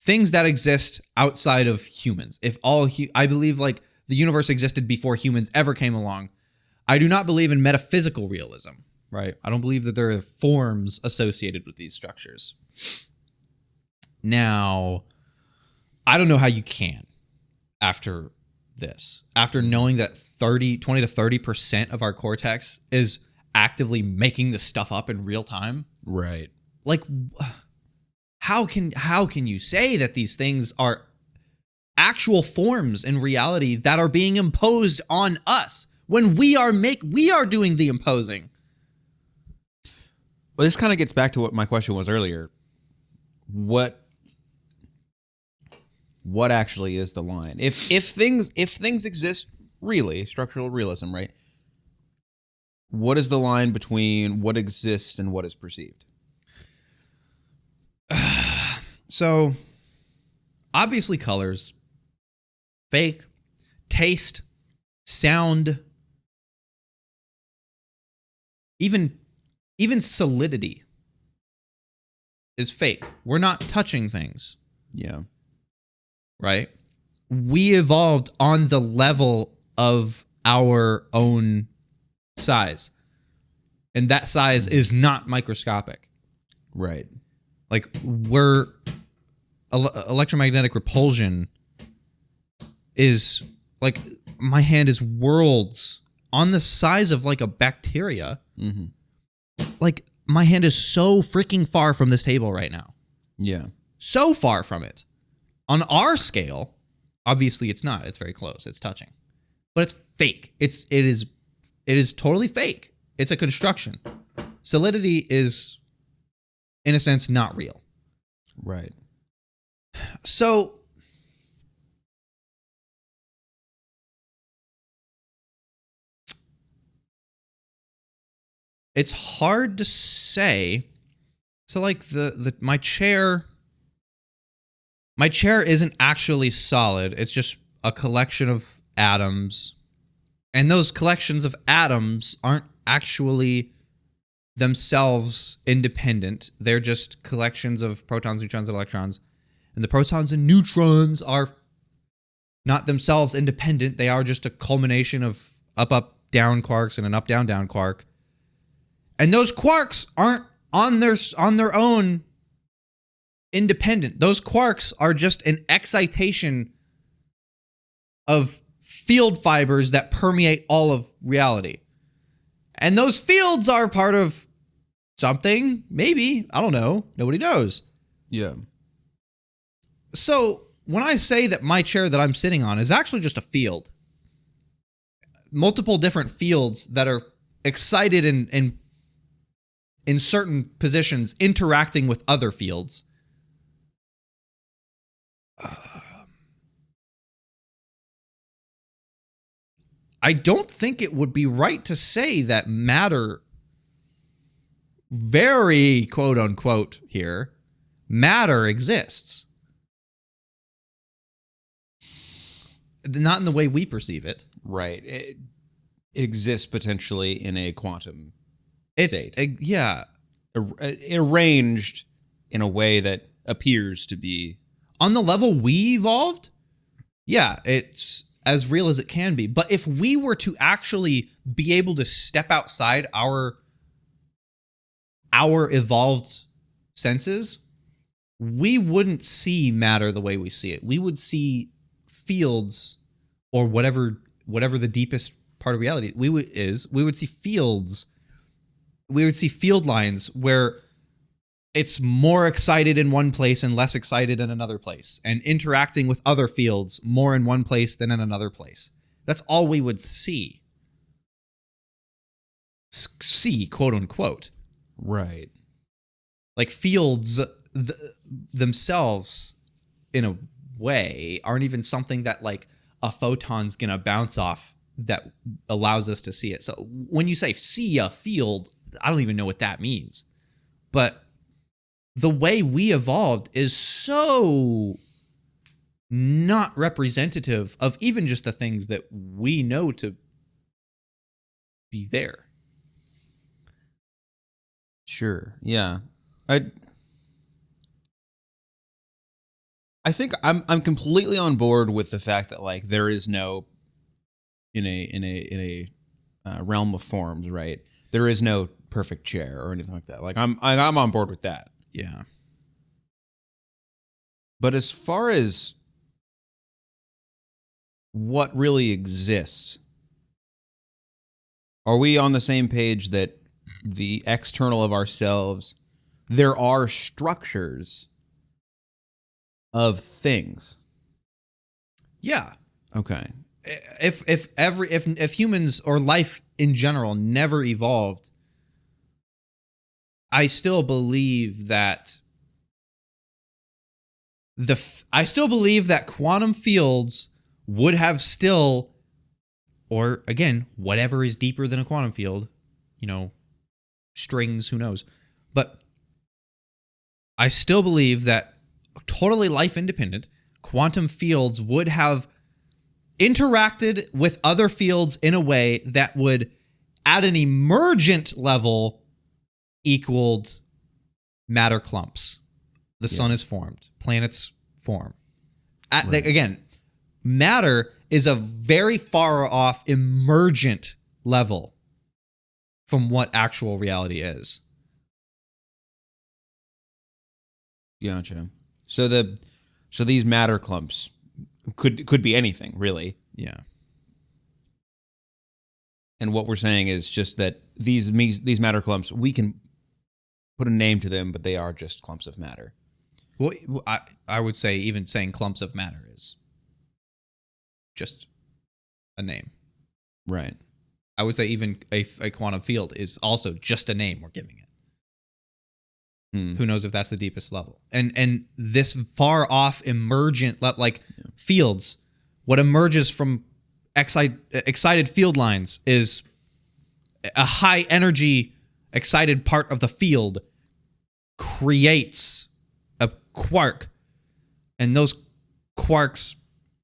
things that exist outside of humans. I believe like the universe existed before humans ever came along. I do not believe in metaphysical realism, right? I don't believe that there are forms associated with these structures. Now, I don't know how you can after this. After knowing that 20 to 30% of our cortex is actively making this stuff up in real time. Right. Like, how can you say that these things are actual forms in reality that are being imposed on us when we are doing the imposing? Well, this kind of gets back to what my question was earlier. What actually is the line? If things exist really, structural realism, right? What is the line between what exists and what is perceived? So, obviously colors, fake, taste, sound, even solidity is fake. We're not touching things. Yeah. Right? We evolved on the level of our own size. And that size is not microscopic. Right. Like electromagnetic repulsion is like, my hand is worlds on the size of like a bacteria. Mm-hmm. Like, my hand is so freaking far from this table right now. Yeah. So far from it. On our scale, obviously it's not. It's very close. It's touching. But it's fake. It is totally fake. It's a construction. Solidity is, in a sense, not real. Right. So, it's hard to say. So, like, my chair isn't actually solid. It's just a collection of atoms. And those collections of atoms aren't actually themselves independent. They're just collections of protons, neutrons, and electrons. And the protons and neutrons are not themselves independent. They are just a culmination of up, down quarks and an up, down quark. And those quarks aren't on their own independent. Those quarks are just an excitation of field fibers that permeate all of reality. And those fields are part of something, maybe, I don't know, nobody knows. Yeah. So, when I say that my chair that I'm sitting on is actually just a field, multiple different fields that are excited in certain positions interacting with other fields, I don't think it would be right to say that matter, very quote unquote here, matter exists. Not in the way we perceive it. Right. It exists potentially in a quantum state. Arranged in a way that appears to be. On the level we evolved, yeah, it's as real as it can be. But if we were to actually be able to step outside our evolved senses, we wouldn't see matter the way we see it. We would see fields, or whatever the deepest part of reality we would see fields. We would see field lines where it's more excited in one place and less excited in another place, and interacting with other fields more in one place than in another place. That's all we would see. See, quote unquote. Right. Like, fields themselves, in a way, aren't even something that like a photon's gonna bounce off that allows us to see it. So when you say see a field, I don't even know what that means. But the way we evolved is so not representative of even just the things that we know to be there. Sure. Yeah. I think I'm completely on board with the fact that like there is no in a realm of forms, right? There is no perfect chair or anything like that. Like I'm on board with that. Yeah. But as far as what really exists, are we on the same page that the external of ourselves, there are structures of things? Yeah. Okay. If humans or life in general never evolved, I still believe that quantum fields would have still, or again, whatever is deeper than a quantum field, strings, who knows. But I still believe that totally life independent quantum fields would have interacted with other fields in a way that would, at an emergent level, equaled matter clumps. The sun is formed, planets form. Again, matter is a very far off emergent level from what actual reality is. Gotcha. So these matter clumps could be anything, really. Yeah. And what we're saying is just that these matter clumps, we can put a name to them, but they are just clumps of matter. Well, I would say even saying clumps of matter is just a name. Right. I would say even a quantum field is also just a name we're giving it. Who knows if that's the deepest level? And this far off emergent fields, what emerges from excited field lines is a high energy excited part of the field creates a quark, and those quarks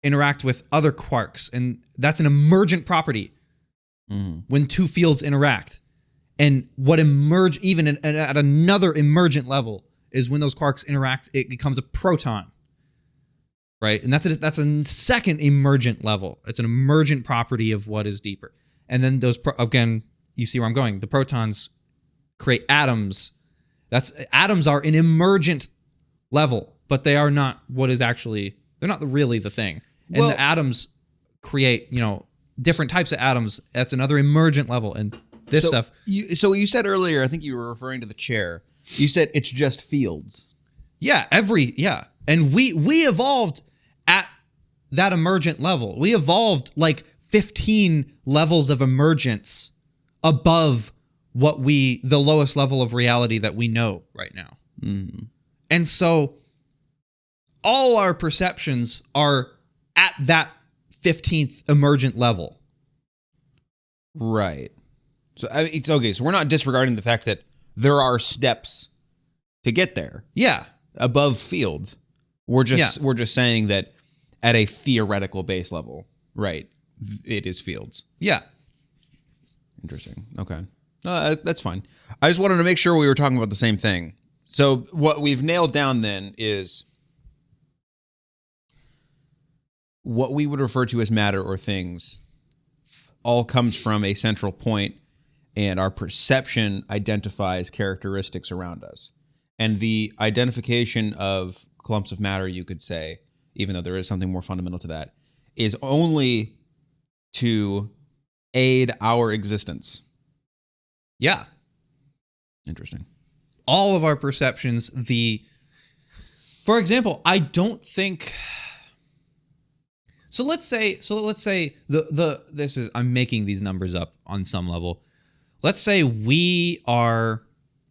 interact with other quarks, and that's an emergent property when two fields interact. And what emerge even at another emergent level is when those quarks interact, it becomes a proton, right? And that's a second emergent level. It's an emergent property of what is deeper. And then again, you see where I'm going. The protons create atoms. Atoms are an emergent level, but they are not what is actually, they're not really the thing. And the atoms create, different types of atoms. That's another emergent level. And this stuff. So you said earlier, I think you were referring to the chair. You said it's just fields. Yeah, and we evolved at that emergent level. We evolved like 15 levels of emergence above the lowest level of reality that we know right now. Mm-hmm. And so all our perceptions are at that 15th emergent level. Right. So it's okay. So we're not disregarding the fact that there are steps to get there. Yeah. Above fields. We're just saying that at a theoretical base level, right? It is fields. Yeah. Interesting. Okay. That's fine. I just wanted to make sure we were talking about the same thing. So what we've nailed down then is what we would refer to as matter or things all comes from a central point, and our perception identifies characteristics around us. And the identification of clumps of matter, you could say, even though there is something more fundamental to that, is only to aid our existence. Yeah. Interesting. All of our perceptions, for example, I don't think. So let's say I'm making these numbers up on some level. Let's say we are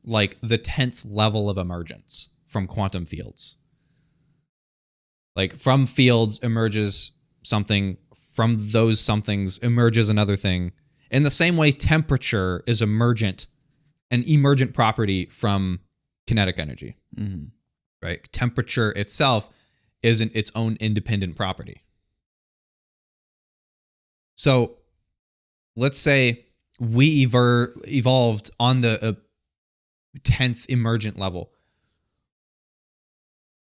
like the 10th level of emergence from quantum fields. Like from fields emerges something, from those somethings emerges another thing. In the same way, temperature is an emergent property from kinetic energy. Mm-hmm. Right? Temperature itself isn't its own independent property. So let's say we evolved on the 10th emergent level.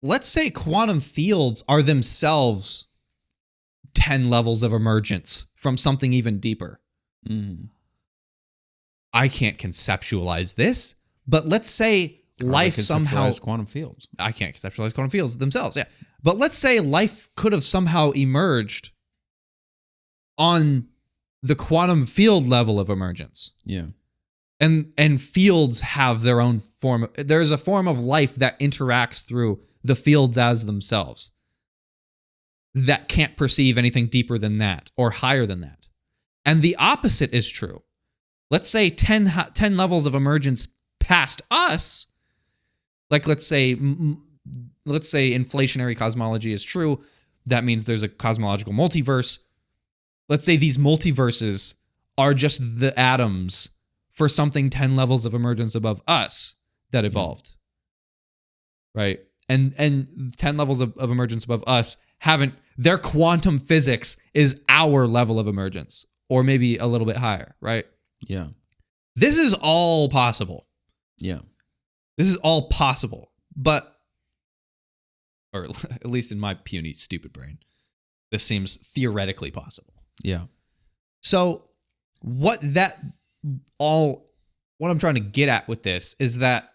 Let's say quantum fields are themselves 10 levels of emergence from something even deeper. Mm. I can't conceptualize this, but let's say life somehow... quantum fields. I can't conceptualize quantum fields themselves, yeah. But let's say life could have somehow emerged on the quantum field level of emergence. Yeah. And fields have their own form. There's a form of life that interacts through the fields as themselves that can't perceive anything deeper than that or higher than that. And the opposite is true. Let's say 10 levels of emergence past us, like let's say inflationary cosmology is true. That means there's a cosmological multiverse. Let's say these multiverses are just the atoms for something 10 levels of emergence above us that evolved. Right? And 10 levels of emergence above us haven't, their quantum physics is our level of emergence, or maybe a little bit higher, right? Yeah. This is all possible. Yeah. This is all possible, but, or at least in my puny, stupid brain, this seems theoretically possible. Yeah. So what I'm trying to get at with this is that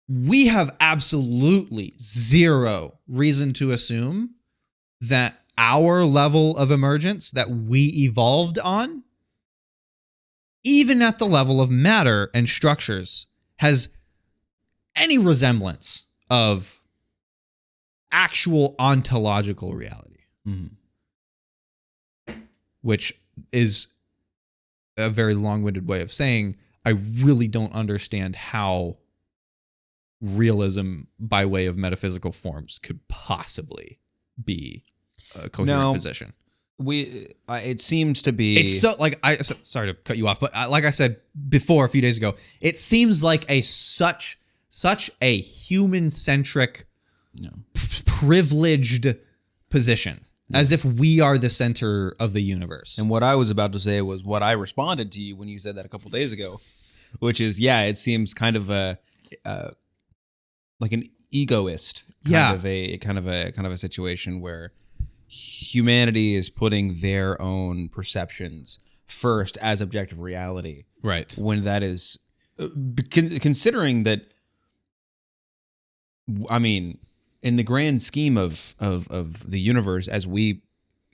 we have absolutely zero reason to assume that our level of emergence that we evolved on, even at the level of matter and structures, has any resemblance of actual ontological reality. Mm-hmm. Which is a very long-winded way of saying I really don't understand how realism by way of metaphysical forms could possibly be a coherent position. It seems to be... It's so, like, sorry to cut you off, but like I said before a few days ago, it seems like such a human-centric, privileged position. As if we are the center of the universe. And what I was about to say was what I responded to you when you said that a couple days ago, which is, it seems kind of like an egoist kind of a situation where humanity is putting their own perceptions first as objective reality. Right. When that is considering that, I mean, in the grand scheme of the universe as we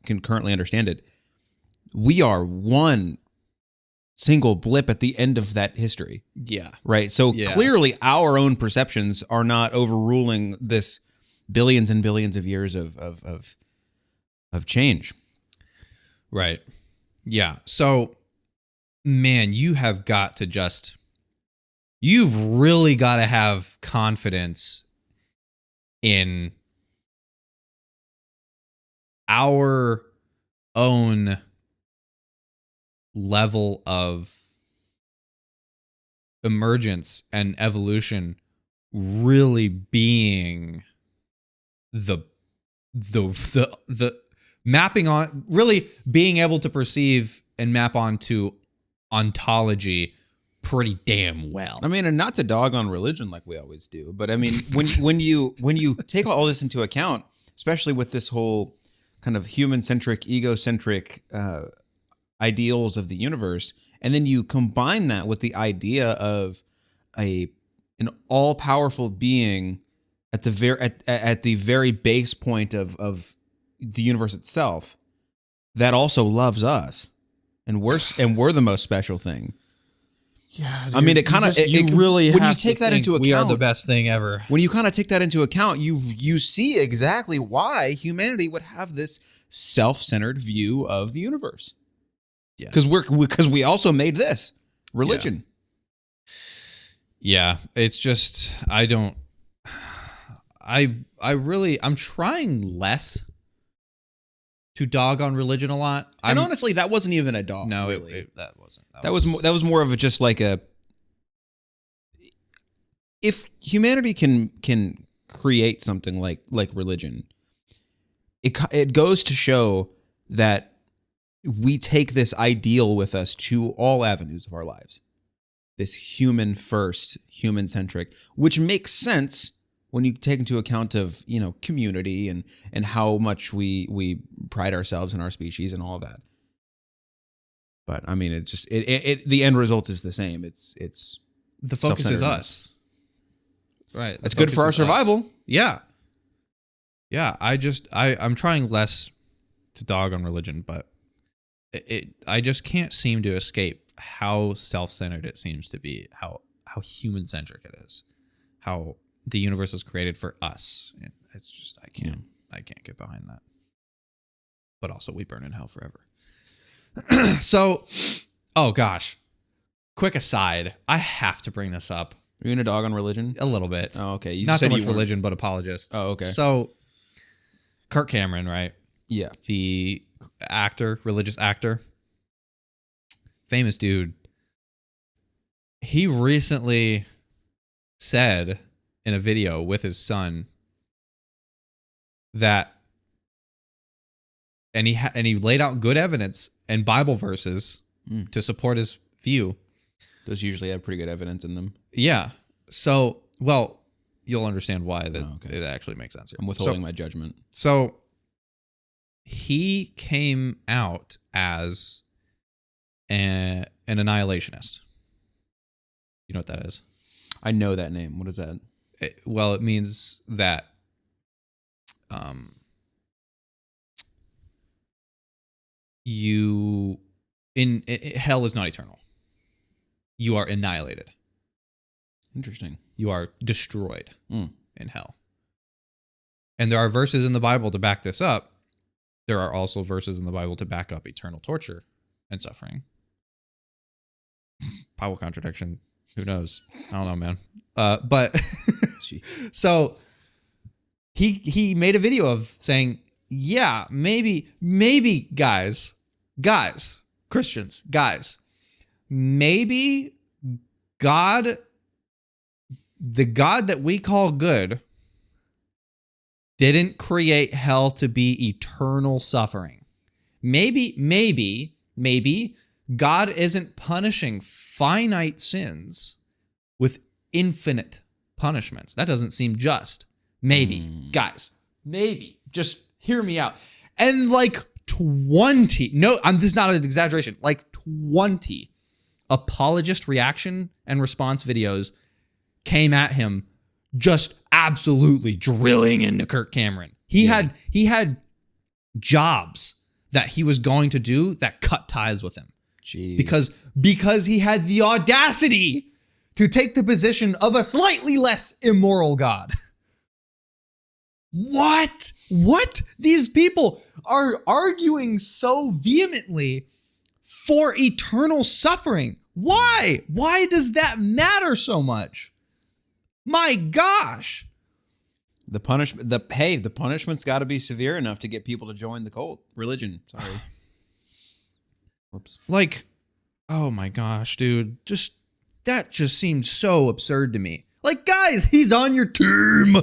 can currently understand it, we are one single blip at the end of that history. Yeah. Right? So clearly our own perceptions are not overruling this billions and billions of years of change. Right. Yeah. So, man, you've really got to have confidence in our own level of emergence and evolution really being the mapping on, really being able to perceive and map onto ontology pretty damn well. I mean, and not to dog on religion like we always do, but I mean, when you take all this into account, especially with this whole kind of human-centric, egocentric ideals of the universe, and then you combine that with the idea of an all-powerful being at the very base point of the universe itself, that also loves us, and we're the most special thing. Yeah, dude, I mean, it kind of really when have you take to that think into account, we are the best thing ever. When you kind of take that into account, you see exactly why humanity would have this self-centered view of the universe. Yeah, because we also made this religion. Yeah, it's just I'm trying less to dog on religion a lot. And honestly, that wasn't even a dog. No, really. that wasn't. That was more of just like a. If humanity can create something like religion, it goes to show that we take this ideal with us to all avenues of our lives. this human first, human centric, which makes sense when you take into account of, community and how much we pride ourselves in our species and all of that. But I mean, the end result is the same. It's the focus is self-centeredness. us. Right. It's good for our survival. Yeah. Yeah. I'm trying less to dog on religion, but I just can't seem to escape how self-centered it seems to be, how human-centric it is, how the universe was created for us. And it's just, I can't get behind that. But also, we burn in hell forever. So, oh gosh, quick aside, I have to bring this up. Are you in a dog on religion? A little bit. Oh, okay. You Not said so much you weren't. religion, but apologists. Oh, okay. So, Kirk Cameron, right? Yeah. The actor, religious actor, famous dude. He recently said in a video with his son that, and he laid out good evidence and Bible verses to support his view. Those usually have pretty good evidence in them. Yeah. So, well, you'll understand why Okay. it actually makes sense here. I'm withholding my judgment. So he came out as an annihilationist. You know what that is? I know that name. What is that? It means that hell is not eternal. You are annihilated. Interesting. You are destroyed in hell. And there are verses in the Bible to back this up. There are also verses in the Bible to back up eternal torture and suffering. Bible contradiction. Who knows? I don't know, man. But Jeez. So he made a video of saying, yeah, maybe guys, Christians, guys, maybe God, the God that we call good, didn't create hell to be eternal suffering. Maybe God isn't punishing finite sins with infinite punishments. That doesn't seem just. Maybe, guys, maybe. Just hear me out. And like 20, this is not an exaggeration, like 20 apologist reaction and response videos came at him, just absolutely drilling into Kirk Cameron. He had jobs that he was going to do that cut ties with him. Jeez. Because he had the audacity to take the position of a slightly less immoral God. What? These people are arguing so vehemently for eternal suffering. Why? Why does that matter so much? My gosh. The punishment's got to be severe enough to get people to join the cult religion. Sorry. Whoops. Like, oh my gosh, dude. That just seems so absurd to me. Like, guys, he's on your team.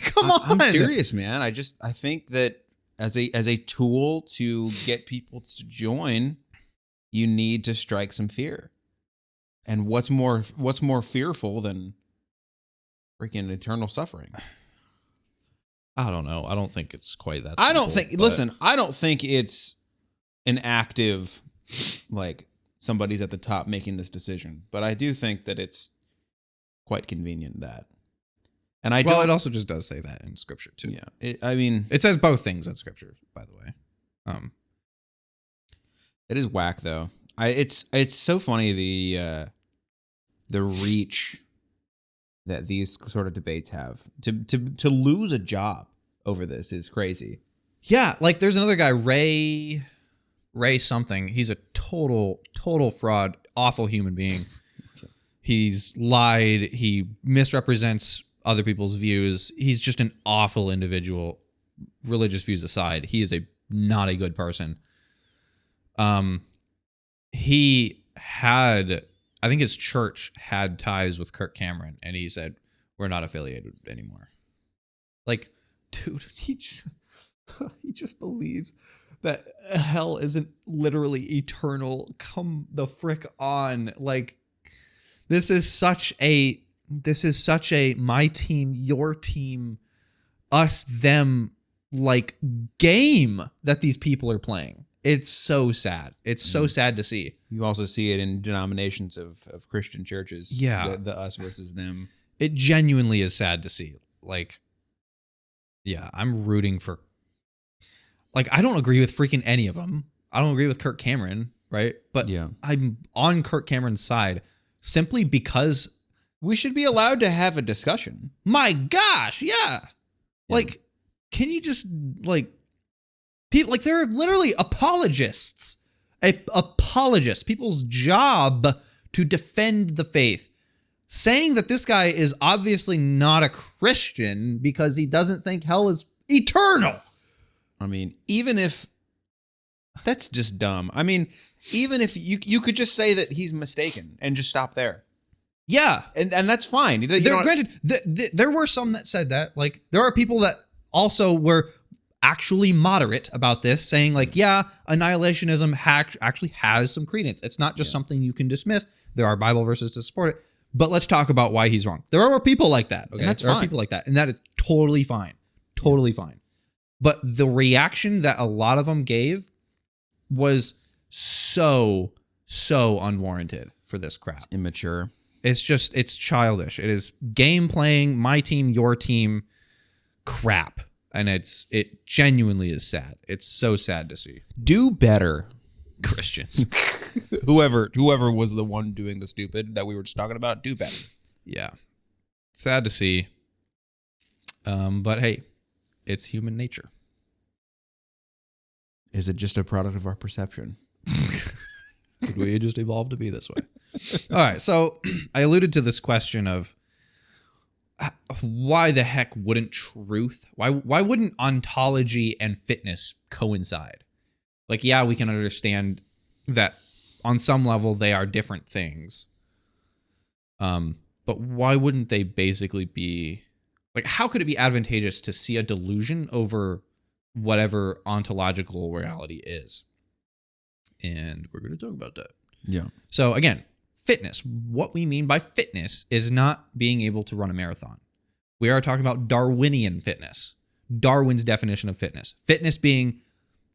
Come on. I'm serious, man. I think that as a tool to get people to join, you need to strike some fear. And what's more fearful than freaking eternal suffering? I don't know. I don't think it's quite that I don't simple, think. but- Listen, I don't think it's an active, like somebody's at the top making this decision. But I do think that it's quite convenient that. And Well, it also just does say that in scripture too. Yeah. It says both things in scripture, by the way. It is whack though. It's so funny the reach that these sort of debates have. To lose a job over this is crazy. Yeah, like there's another guy, Ray something. He's a total fraud, awful human being. He's lied. He misrepresents other people's views. He's just an awful individual. Religious views aside, he is not a good person. He had, I think his church had ties with Kirk Cameron, and he said, we're not affiliated anymore. Like, dude, he just believes that hell isn't literally eternal. Come the frick on. Like, This is such a my team, your team, us, them like game that these people are playing. It's so sad. It's so sad to see. You also see it in denominations of Christian churches. Yeah. The us versus them. It genuinely is sad to see. Like, yeah, I'm rooting for. Like, I don't agree with freaking any of them. I don't agree with Kirk Cameron, right? But Yeah. I'm on Kirk Cameron's side simply because. We should be allowed to have a discussion. My gosh, yeah. Like, can you just like people like there are literally apologists. Apologists, people's job to defend the faith. Saying that this guy is obviously not a Christian because he doesn't think hell is eternal. I mean, even if that's just dumb. I mean, even if you could just say that he's mistaken and just stop there. Yeah, and that's fine. Granted, there were some that said that. Like, there are people that also were actually moderate about this, saying like, yeah, annihilationism actually has some credence. It's not just something you can dismiss. There are Bible verses to support it. But let's talk about why he's wrong. There are people like that. Okay, and that's there fine. are people like that, and that is totally fine, totally fine. But the reaction that a lot of them gave was so unwarranted for this crap. It's immature. It's childish. It is game playing, my team, your team crap. And it genuinely is sad. It's so sad to see. Do better, Christians. whoever was the one doing the stupid that we were just talking about, do better. Yeah. Sad to see. But hey, it's human nature. Is it just a product of our perception? Did we just evolve to be this way? All right, so I alluded to this question of why the heck wouldn't truth? Why wouldn't ontology and fitness coincide? Like, yeah, we can understand that on some level they are different things. But why wouldn't they basically be like, how could it be advantageous to see a delusion over whatever ontological reality is? And we're going to talk about that. Yeah. So again, fitness. What we mean by fitness is not being able to run a marathon. We are talking about Darwinian fitness. Darwin's definition of fitness. Fitness being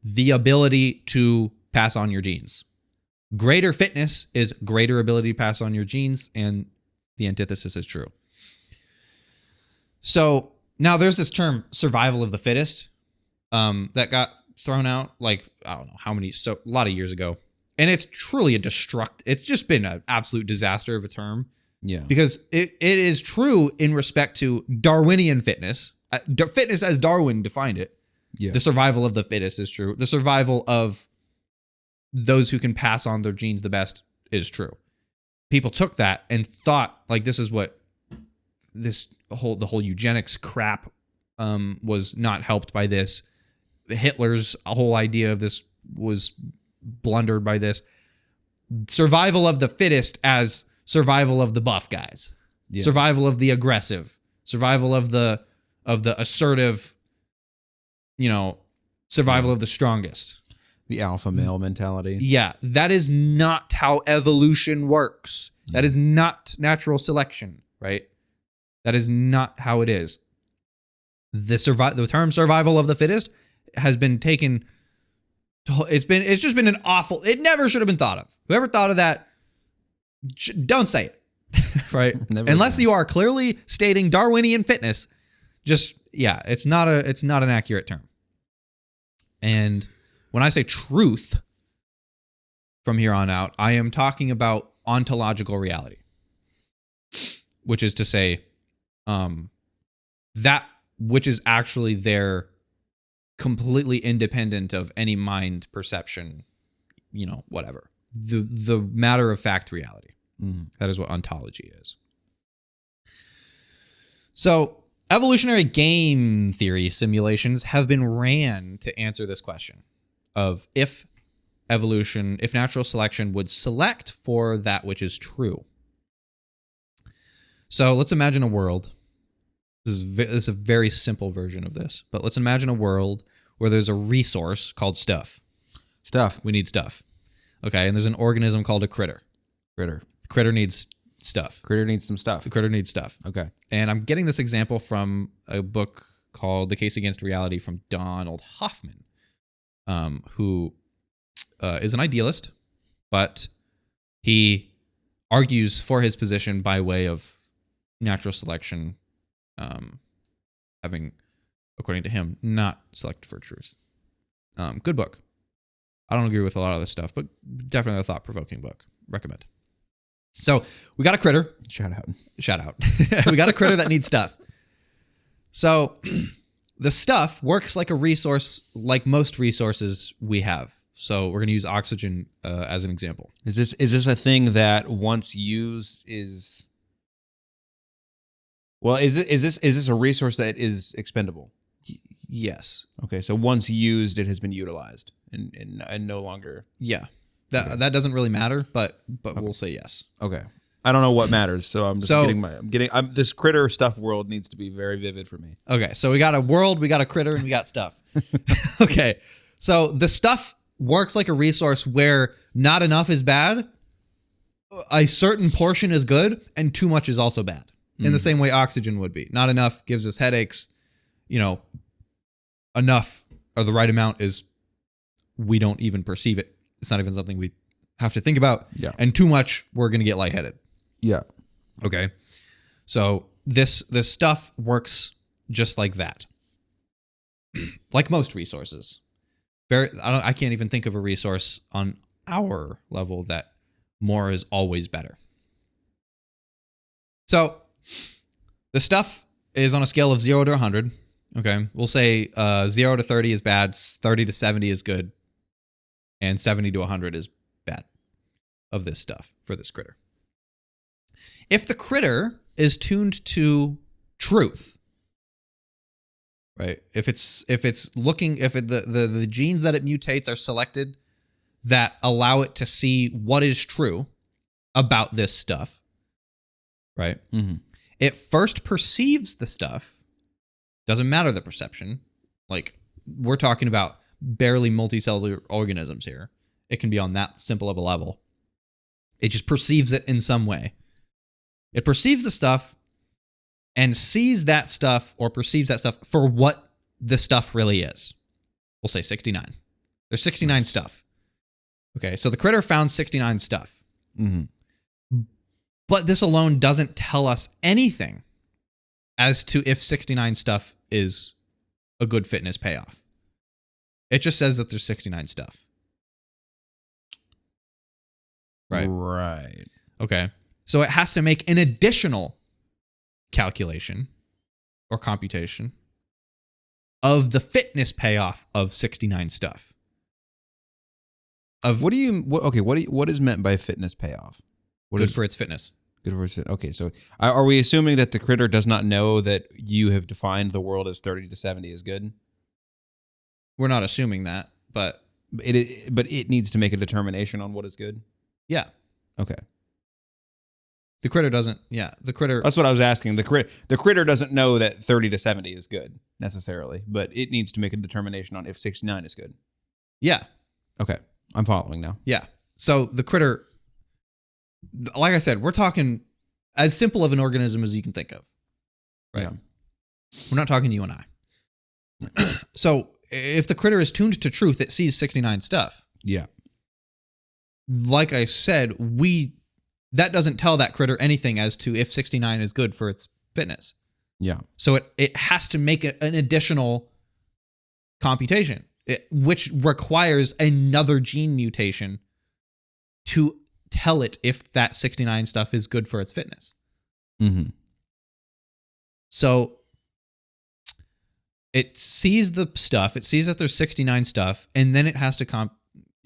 the ability to pass on your genes. Greater fitness is greater ability to pass on your genes, and the antithesis is true. So now there's this term, survival of the fittest, that got thrown out like, I don't know how many, so a lot of years ago. And it's truly it's just been an absolute disaster of a term. Yeah. Because it is true in respect to Darwinian fitness. Fitness as Darwin defined it. Yeah. The survival of the fittest is true. The survival of those who can pass on their genes the best is true. People took that and thought like this is what the whole eugenics crap was not helped by this. Hitler's whole idea of this was blundered by this. Survival of the fittest as survival of the buff guys. Yeah. Survival of the aggressive. Survival of the assertive, survival of the strongest. The alpha male mentality. Yeah, that is not how evolution works. That is not natural selection, right? That is not how it is. The term survival of the fittest has been taken. It's just been an awful. It never should have been thought of. Whoever thought of that, don't say it, right? Unless you are clearly stating Darwinian fitness. It's not an accurate term. And when I say truth, from here on out, I am talking about ontological reality, which is to say, that which is actually there, completely independent of any mind perception, whatever. The matter of fact reality. Mm-hmm. That is what ontology is. So, evolutionary game theory simulations have been ran to answer this question of if natural selection would select for that which is true. So let's imagine a world. This is a very simple version of this, but let's imagine a world where there's a resource called stuff. We need stuff. Okay, and there's an organism called a critter. The critter needs stuff. Critter needs some stuff. The critter needs stuff. Okay. And I'm getting this example from a book called The Case Against Reality from Donald Hoffman, who is an idealist, but he argues for his position by way of natural selection, having, according to him, not selected for truth. Good book. I don't agree with a lot of this stuff, but definitely a thought-provoking book. Recommend. So we got a critter. Shout out. We got a critter that needs stuff. So the stuff works like a resource, like most resources we have. So we're going to use oxygen as an example. Is this a thing that once used is? Well, is this a resource that is expendable? Yes. Okay, so once used, it has been utilized and no longer. Yeah. That doesn't really matter, but we'll say yes. Okay. I don't know what matters, so I'm just this critter stuff world needs to be very vivid for me. Okay, so we got a world, we got a critter, and we got stuff. Okay, so the stuff works like a resource where not enough is bad, a certain portion is good, and too much is also bad. In the same way oxygen would be. Not enough gives us headaches. Enough or the right amount is we don't even perceive it. It's not even something we have to think about. Yeah. And too much, we're going to get lightheaded. Yeah. Okay. So this stuff works just like that. Like most resources. I can't even think of a resource on our level that more is always better. So the stuff is on a scale of 0 to 100. Okay. We'll say 0 to 30 is bad, 30 to 70 is good, and 70 to 100 is bad of this stuff for this critter. If the critter is tuned to truth, right? If the genes that it mutates are selected that allow it to see what is true about this stuff, right? Mm-hmm. It first perceives the stuff. Doesn't matter the perception. Like, we're talking about barely multicellular organisms here. It can be on that simple of a level. It just perceives it in some way. It perceives the stuff and sees that stuff or perceives that stuff for what the stuff really is. We'll say 69. There's 69 stuff. Okay, so the critter found 69 stuff. Mm-hmm. But this alone doesn't tell us anything as to if 69 stuff is a good fitness payoff. It just says that there's 69 stuff. Right? Right. Okay. So it has to make an additional calculation or computation of the fitness payoff of 69 stuff. What is meant by fitness payoff? Good for its fitness. Good for its fitness. Okay, so are we assuming that the critter does not know that you have defined the world as 30 to 70 as good? We're not assuming that, but it needs to make a determination on what is good? Yeah. Okay. The critter doesn't. Yeah, the critter. That's what I was asking. The critter doesn't know that 30 to 70 is good necessarily, but it needs to make a determination on if 69 is good. Yeah. Okay. I'm following now. Yeah. So the critter, like I said, we're talking as simple of an organism as you can think of. Right. Yeah. We're not talking you and I. So if the critter is tuned to truth, it sees 69 stuff. Yeah. Like I said, that doesn't tell that critter anything as to if 69 is good for its fitness. Yeah. So it has to make an additional computation, which requires another gene mutation to tell it if that 69 stuff is good for its fitness. Mm-hmm. So it sees the stuff, it sees that there's 69 stuff, and then it has to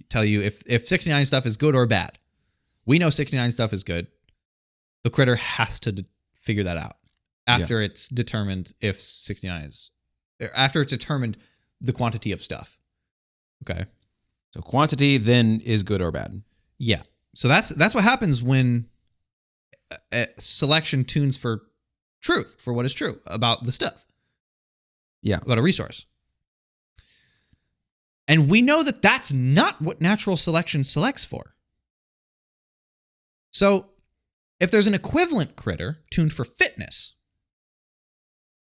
tell you if 69 stuff is good or bad. We know 69 stuff is good. The critter has to figure that out after it's determined if 69 is, after it's determined the quantity of stuff. Okay. So quantity then is good or bad. Yeah. So that's what happens when selection tunes for truth, for what is true about the stuff. Yeah. About a resource. And we know that that's not what natural selection selects for. So If there's an equivalent critter tuned for fitness,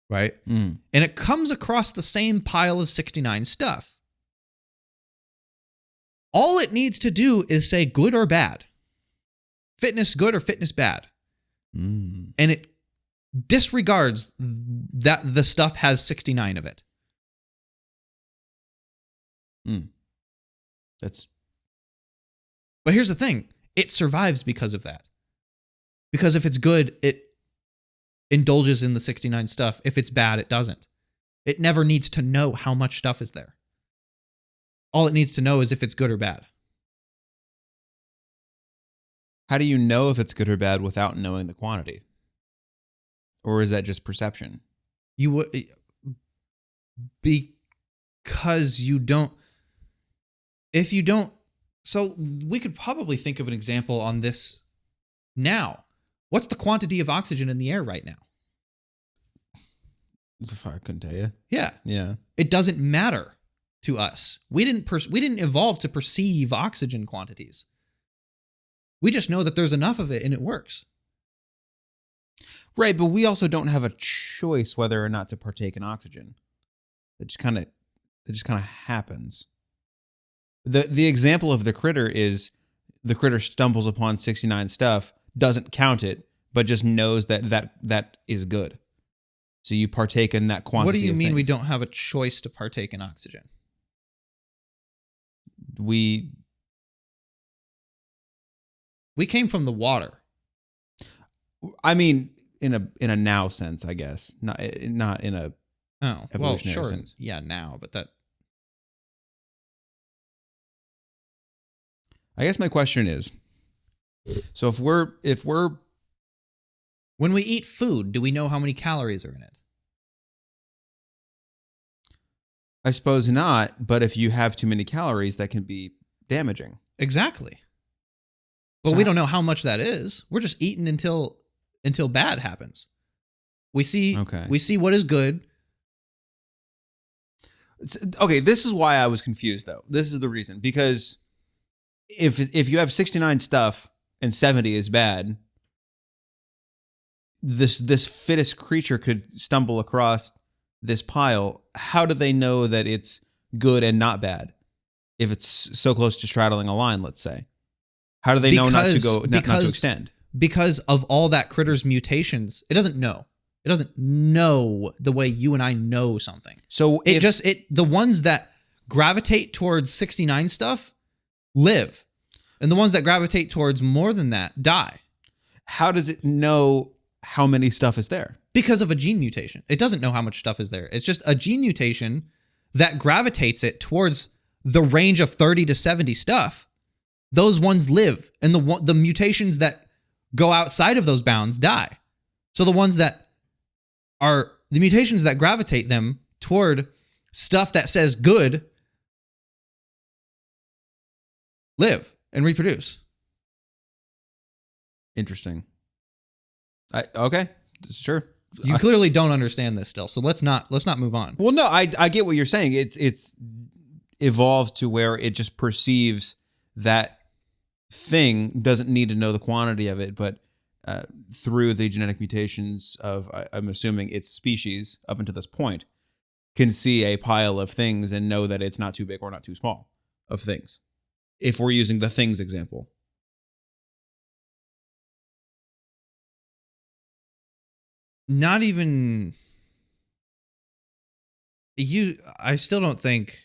right? Mm. And it comes across the same pile of 69 stuff, all it needs to do is say good or bad. Fitness good or fitness bad. Mm. And it disregards that the stuff has 69 of it. But here's the thing. It survives because of that. Because if it's good, it indulges in the 69 stuff. If it's bad, it doesn't. It never needs to know how much stuff is there. All it needs to know is if it's good or bad. How do you know if it's good or bad without knowing the quantity? Or is that just perception? You would, because you don't. If you don't, so we could probably think of an example on this now. What's the quantity of oxygen in the air right now? I couldn't tell you. Yeah. Yeah. It doesn't matter to us. We didn't evolve to perceive oxygen quantities. We just know that there's enough of it and it works. Right, but we also don't have a choice whether or not to partake in oxygen. It just kind of happens. The example of the critter is the critter stumbles upon 69 stuff, doesn't count it, but just knows that is good. So you partake in that quantity. What do you of mean things. we don't have a choice to partake in oxygen? We came from the water. I mean, in a now sense, I guess, not in a Oh, well, evolutionary sure. sense. Yeah, now, but that. I guess my question is, so if we're When we eat food, do we know how many calories are in it? I suppose not, but if you have too many calories, that can be damaging. Exactly. But So we don't know how much that is. We're just eating until bad happens. We see what is good. Okay, this is why I was confused though. This is the reason, because if you have 69 stuff and 70 is bad, this fittest creature could stumble across this pile. How do they know that it's good and not bad if it's so close to straddling a line, let's say? How do they know not to extend? Because of all that critter's mutations, it doesn't know. It doesn't know the way you and I know something. So the ones that gravitate towards 69 stuff live. And the ones that gravitate towards more than that die. How does it know how many stuff is there? Because of a gene mutation. It doesn't know how much stuff is there. It's just a gene mutation that gravitates it towards the range of 30 to 70 stuff. Those ones live. And the mutations that go outside of those bounds die. So the ones that are the mutations that gravitate them toward stuff that says good live and reproduce. Interesting. Okay, sure. You clearly don't understand this still, so let's not move on. Well, no, I get what you're saying. It's evolved to where it just perceives that thing, doesn't need to know the quantity of it, but through the genetic mutations of, I'm assuming, its species up until this point, can see a pile of things and know that it's not too big or not too small of things. If we're using the things example. Not even you. I still don't think.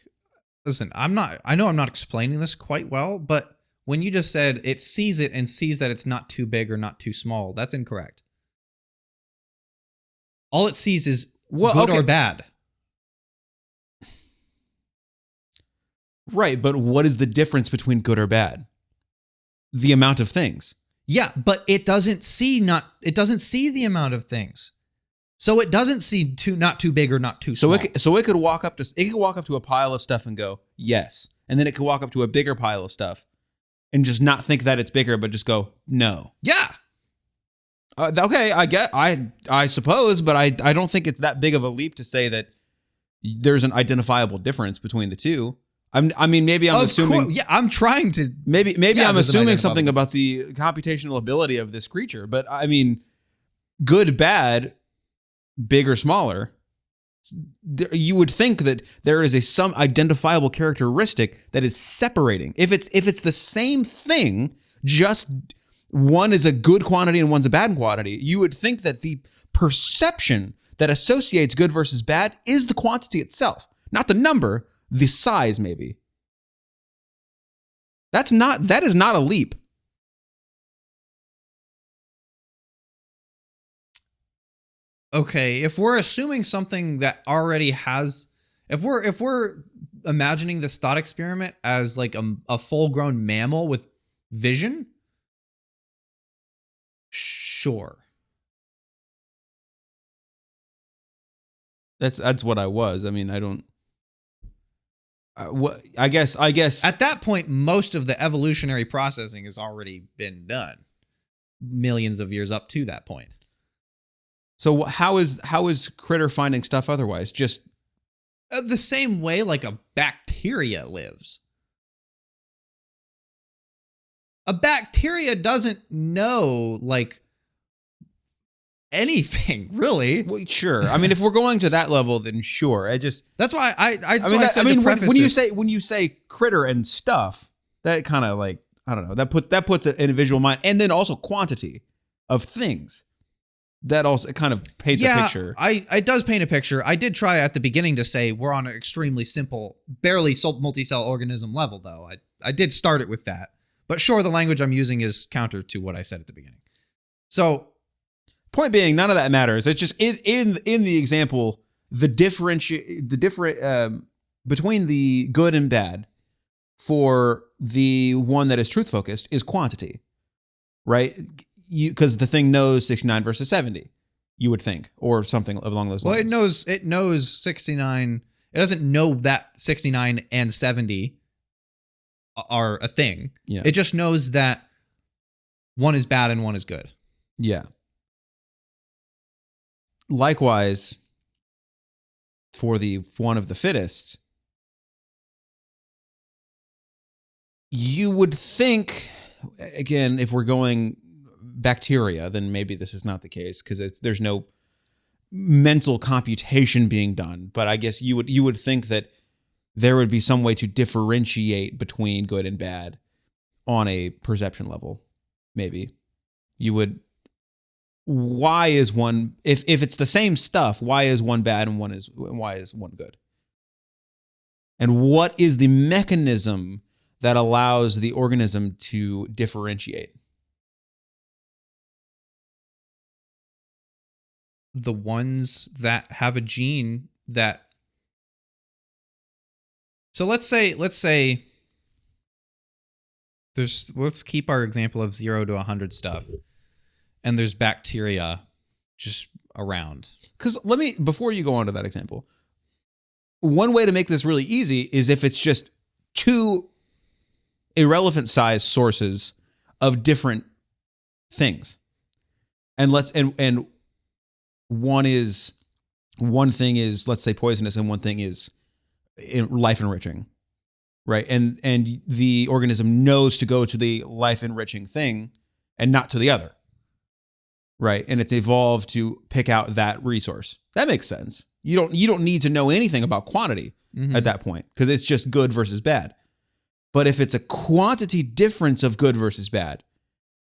Listen, I know I'm not explaining this quite well, but when you just said it sees it and sees that it's not too big or not too small, that's incorrect. All it sees is good or bad. Right, but what is the difference between good or bad? The amount of things. Yeah, but it doesn't see the amount of things. So it doesn't see not too big or not too small. So it could walk up to a pile of stuff and go, yes. And then it could walk up to a bigger pile of stuff and just not think that it's bigger, but just go, no. Yeah. Okay, I suppose, but I don't think it's that big of a leap to say that there's an identifiable difference between the two. I mean, maybe I'm assuming. Yeah, I'm trying to. Maybe Yeah, I'm there's an assuming identifiable something about the computational ability of this creature. But I mean, good, bad, big or smaller. You would think that there is some identifiable characteristic that is separating. If it's the same thing, just one is a good quantity and one's a bad quantity, you would think that the perception that associates good versus bad is the quantity itself, not the number, the size maybe. That is not a leap. Okay, if we're assuming something that already has, if we're imagining this thought experiment as like a full-grown mammal with vision, sure. That's what I was. I mean, I don't. I guess At that point, most of the evolutionary processing has already been done. Millions of years up to that point. So how is Critter finding stuff otherwise? Just The same way like a bacteria lives. A bacteria doesn't know like anything, really. well, sure. I mean, if we're going to that level, then sure. That's why I When you say critter and stuff, that kind of like, I don't know, that puts an individual mind, and then also quantity of things. That also kind of paints a picture. It does paint a picture. I did try at the beginning to say we're on an extremely simple, barely multi-cell organism level, though. I did start it with that. But sure, the language I'm using is counter to what I said at the beginning. So, point being, none of that matters. It's just in the example, the different between the good and bad for the one that is truth focused is quantity, right? Because the thing knows 69 versus 70, you would think, or something along those lines. Well, it knows 69. It doesn't know that 69 and 70 are a thing. Yeah. It just knows that one is bad and one is good. Yeah. Likewise, for the one of the fittest, you would think, again, if we're going bacteria, then maybe this is not the case because there's no mental computation being done. But I guess you would think that there would be some way to differentiate between good and bad on a perception level. Maybe you would. Why is one, if it's the same stuff, why is one bad and why is one good? And what is the mechanism that allows the organism to differentiate? The ones that have a gene that. So let's say let's keep our example of 0 to 100 stuff. And there's bacteria just around. Because before you go on to that example, one way to make this really easy is if it's just two irrelevant size sources of different things. And one thing is, let's say, poisonous, and one thing is life enriching. Right? And the organism knows to go to the life enriching thing and not to the other. Right. And it's evolved to pick out that resource. That makes sense. You don't need to know anything about quantity at that point because it's just good versus bad. But if it's a quantity difference of good versus bad,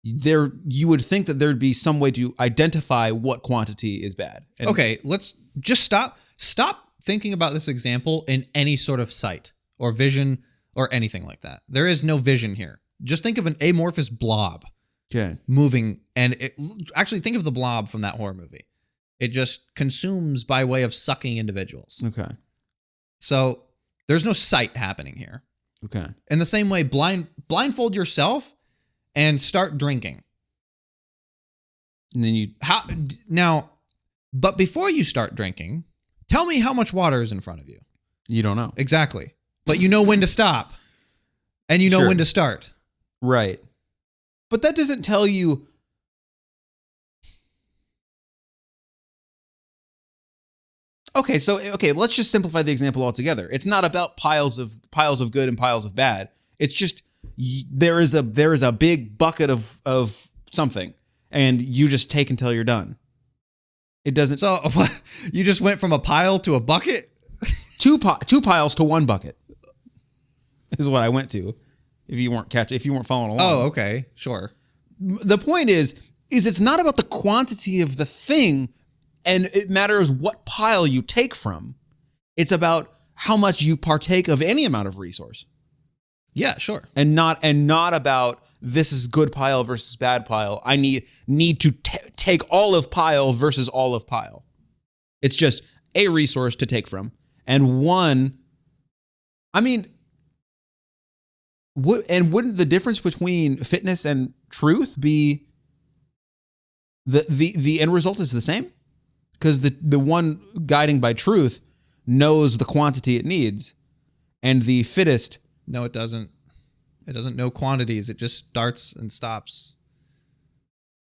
you would think that there'd be some way to identify what quantity is bad. Okay, let's just stop thinking about this example in any sort of sight or vision or anything like that. There is no vision here. Just think of an amorphous blob. Okay. Moving, and actually think of the blob from that horror movie. It just consumes by way of sucking individuals. Okay. So there's no sight happening here. Okay. In the same way, blindfold yourself and start drinking. And then but before you start drinking, tell me how much water is in front of you. You don't know. Exactly. But you know when to stop. And you know when to start. Right. But that doesn't tell you. Okay, let's just simplify the example altogether. It's not about piles of good and piles of bad. It's just there is a big bucket of something, and you just take until you're done. It doesn't. So you just went from a pile to a bucket? Two piles to one bucket is what I went to. If you weren't following along. Oh, okay, sure. The point is it's not about the quantity of the thing, and it matters what pile you take from. It's about how much you partake of any amount of resource. Yeah, sure. And not about this is good pile versus bad pile. I need to take all of pile versus all of pile. It's just a resource to take from. And one, I mean, wouldn't the difference between fitness and truth be the end result is the same? Because the one guiding by truth knows the quantity it needs, and the fittest. No, it doesn't. It doesn't know quantities. It just starts and stops.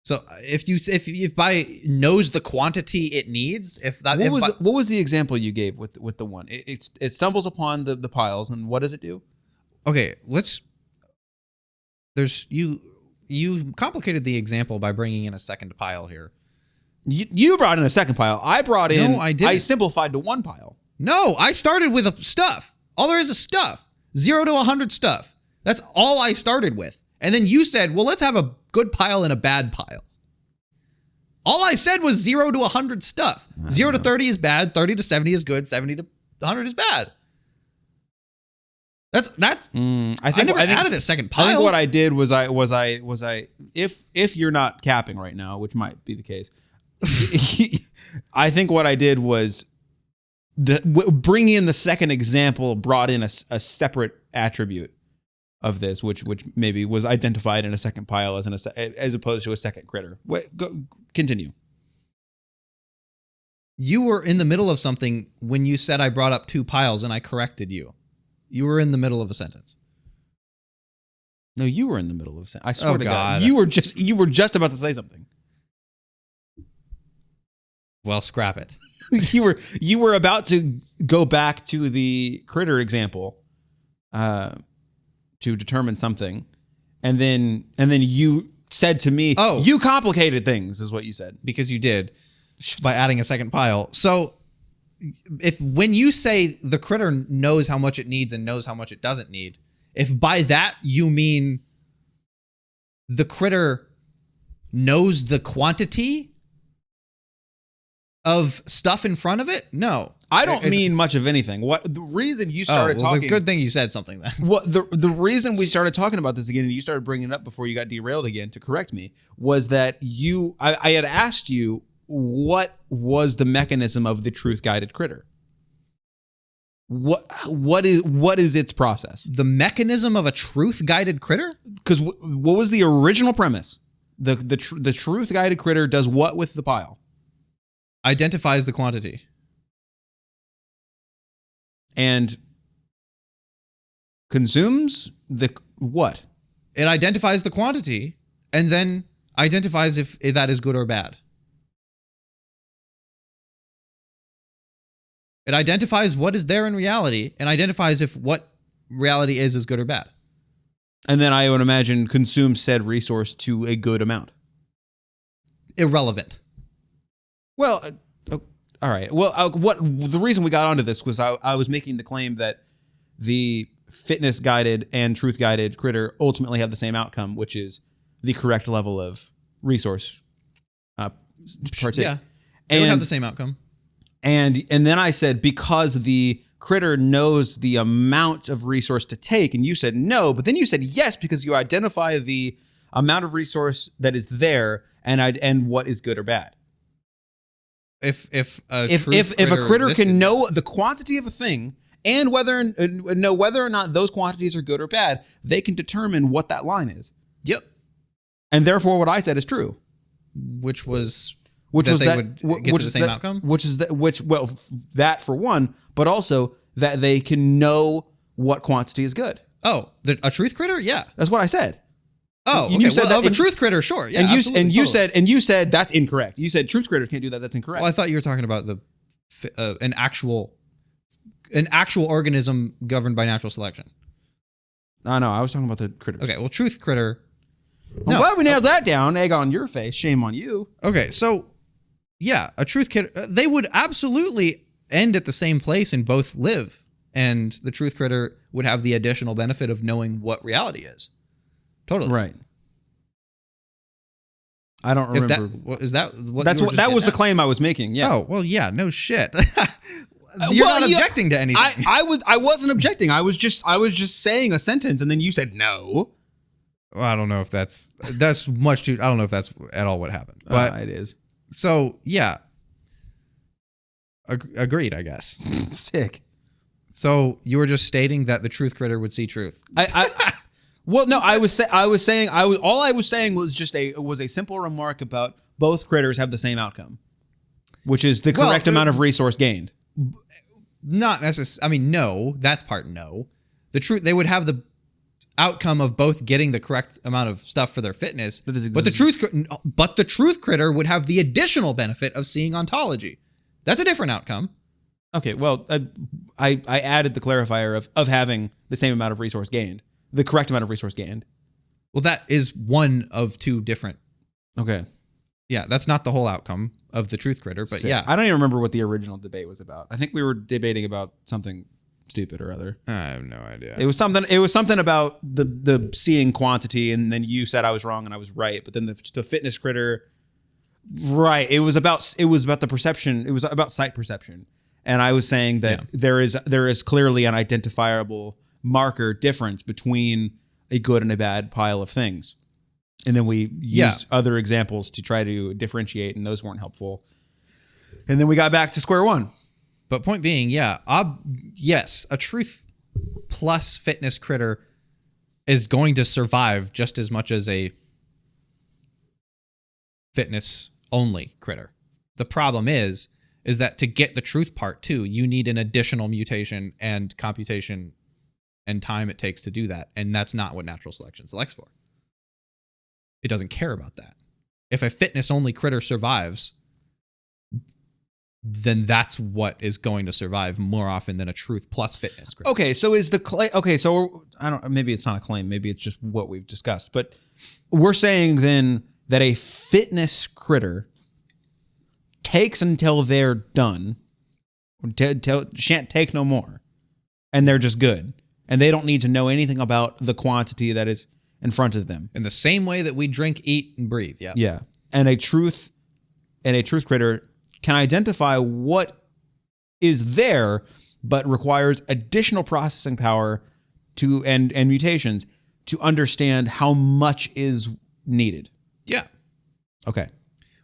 So if by knows the quantity it needs, what was the example you gave with the one? It stumbles upon the piles, and what does it do? Okay, you complicated the example by bringing in a second pile here. You brought in a second pile. I brought in. No, I didn't. I simplified to one pile. No, I started with stuff. All there is stuff. 0 to 100 stuff. That's all I started with. And then you said, well, let's have a good pile and a bad pile. All I said was 0 to 100 stuff. 0 to 30 is bad. 30 to 70 is good. 70 to 100 is bad. That's. I think I added a second pile. I think what I did was I if you're not capping right now, which might be the case, I think what I did was bringing in the second example brought in a separate attribute of this, which maybe was identified in a second pile as opposed to a second critter. Continue. You were in the middle of something when you said I brought up two piles and I corrected you. You were in the middle of a sentence. No, you were in the middle of a sentence. I swear to God. You were just about to say something. Well, scrap it. you were about to go back to the critter example to determine something, and then you said to me, "Oh, you complicated things," is what you said. Because you did by adding a second pile. So when you say the critter knows how much it needs and knows how much it doesn't need, if by that you mean the critter knows the quantity of stuff in front of it, no. I don't mean much of anything. What the reason you started talking? It's a good thing you said something then. What the reason we started talking about this again, and you started bringing it up before you got derailed again to correct me, was that I had asked you what was the mechanism of the truth-guided critter. What is its process? The mechanism of a truth-guided critter? Because what was the original premise? The truth-guided critter does what with the pile? Identifies the quantity. And consumes the what? It identifies the quantity and then identifies if that is good or bad. It identifies what is there in reality and identifies if what reality is good or bad. And then I would imagine consumes said resource to a good amount. Irrelevant. Well, all right. Well, the reason we got onto this was I was making the claim that the fitness guided and truth guided critter ultimately have the same outcome, which is the correct level of resource. Yeah, they would have the same outcome. And then I said, because the critter knows the amount of resource to take, and you said no, but then you said yes because you identify the amount of resource that is there and what is good or bad. If a critter can know the quantity of a thing and know whether or not those quantities are good or bad, they can determine what that line is. Yep. And therefore, what I said is true. Which was they would get to the same outcome? That for one, but also that they can know what quantity is good. Oh, a truth critter? Yeah. That's what I said. Oh, okay. You said that of a truth critter, sure. Yeah, and you said that's incorrect. You said truth critters can't do that. That's incorrect. Well, I thought you were talking about the an actual organism governed by natural selection. No, I was talking about the critters. Okay, well, truth critter. I'm glad we nailed that down. Egg on your face. Shame on you. Okay, so yeah, a truth critter. They would absolutely end at the same place and both live, and the truth critter would have the additional benefit of knowing what reality is. Totally Right. I don't remember. That was the claim I was making. Yeah. Oh, well, yeah, no shit. You're not objecting to anything. I wasn't objecting. I was just saying a sentence, and then you said no. Well, I don't know if that's much too. I don't know if that's at all what happened. But it is. So yeah, agreed. I guess. Sick. So you were just stating that the truth critter would see truth. Well, no, all I was saying was just a simple remark about both critters have the same outcome, which is the correct amount of resource gained. Not necessarily. I mean, no, that's part no. They would have the outcome of both getting the correct amount of stuff for their fitness, but the truth critter would have the additional benefit of seeing ontology. That's a different outcome. Okay, well, I added the clarifier of having the same amount of resource gained. The correct amount of resource gained. Well, that is one of two different. Okay. Yeah, that's not the whole outcome of the truth critter, but yeah. I don't even remember what the original debate was about. I think we were debating about something stupid or other. I have no idea. It was something about the seeing quantity, and then you said I was wrong and I was right. But then the fitness critter, right? It was about the perception. It was about sight perception, and I was saying that there is clearly an identifiable marker difference between a good and a bad pile of things. And then we used other examples to try to differentiate, and those weren't helpful. And then we got back to square one. But point being, yes, a truth plus fitness critter is going to survive just as much as a fitness only critter. The problem is that to get the truth part too, you need an additional mutation and computation and time it takes to do that. And that's not what natural selection selects for. It doesn't care about that. If a fitness only critter survives, then that's what is going to survive more often than a truth plus fitness critter. Okay, so I don't, maybe it's not a claim, maybe it's just what we've discussed, but we're saying then that a fitness critter takes until they're done, shan't take no more, and they're just good. And they don't need to know anything about the quantity that is in front of them. In the same way that we drink, eat, and breathe. Yeah. Yeah. And a truth critter can identify what is there, but requires additional processing power and mutations to understand how much is needed. Yeah. Okay.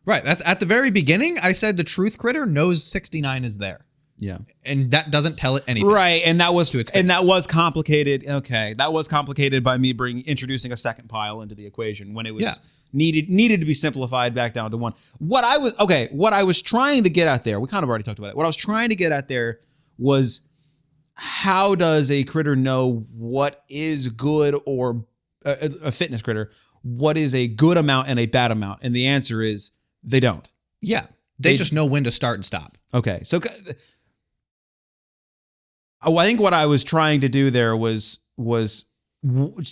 Right. That's at the very beginning. I said the truth critter knows 69 is there. Yeah. And that doesn't tell it anything. Right. And that was complicated. Okay. That was complicated by me introducing a second pile into the equation when it was needed to be simplified back down to one. What I was trying to get at there, we kind of already talked about it. What I was trying to get at there was, how does a critter know what is good, or a fitness critter, what is a good amount and a bad amount? And the answer is they don't. Yeah. They just know when to start and stop. Okay. So I think what I was trying to do there was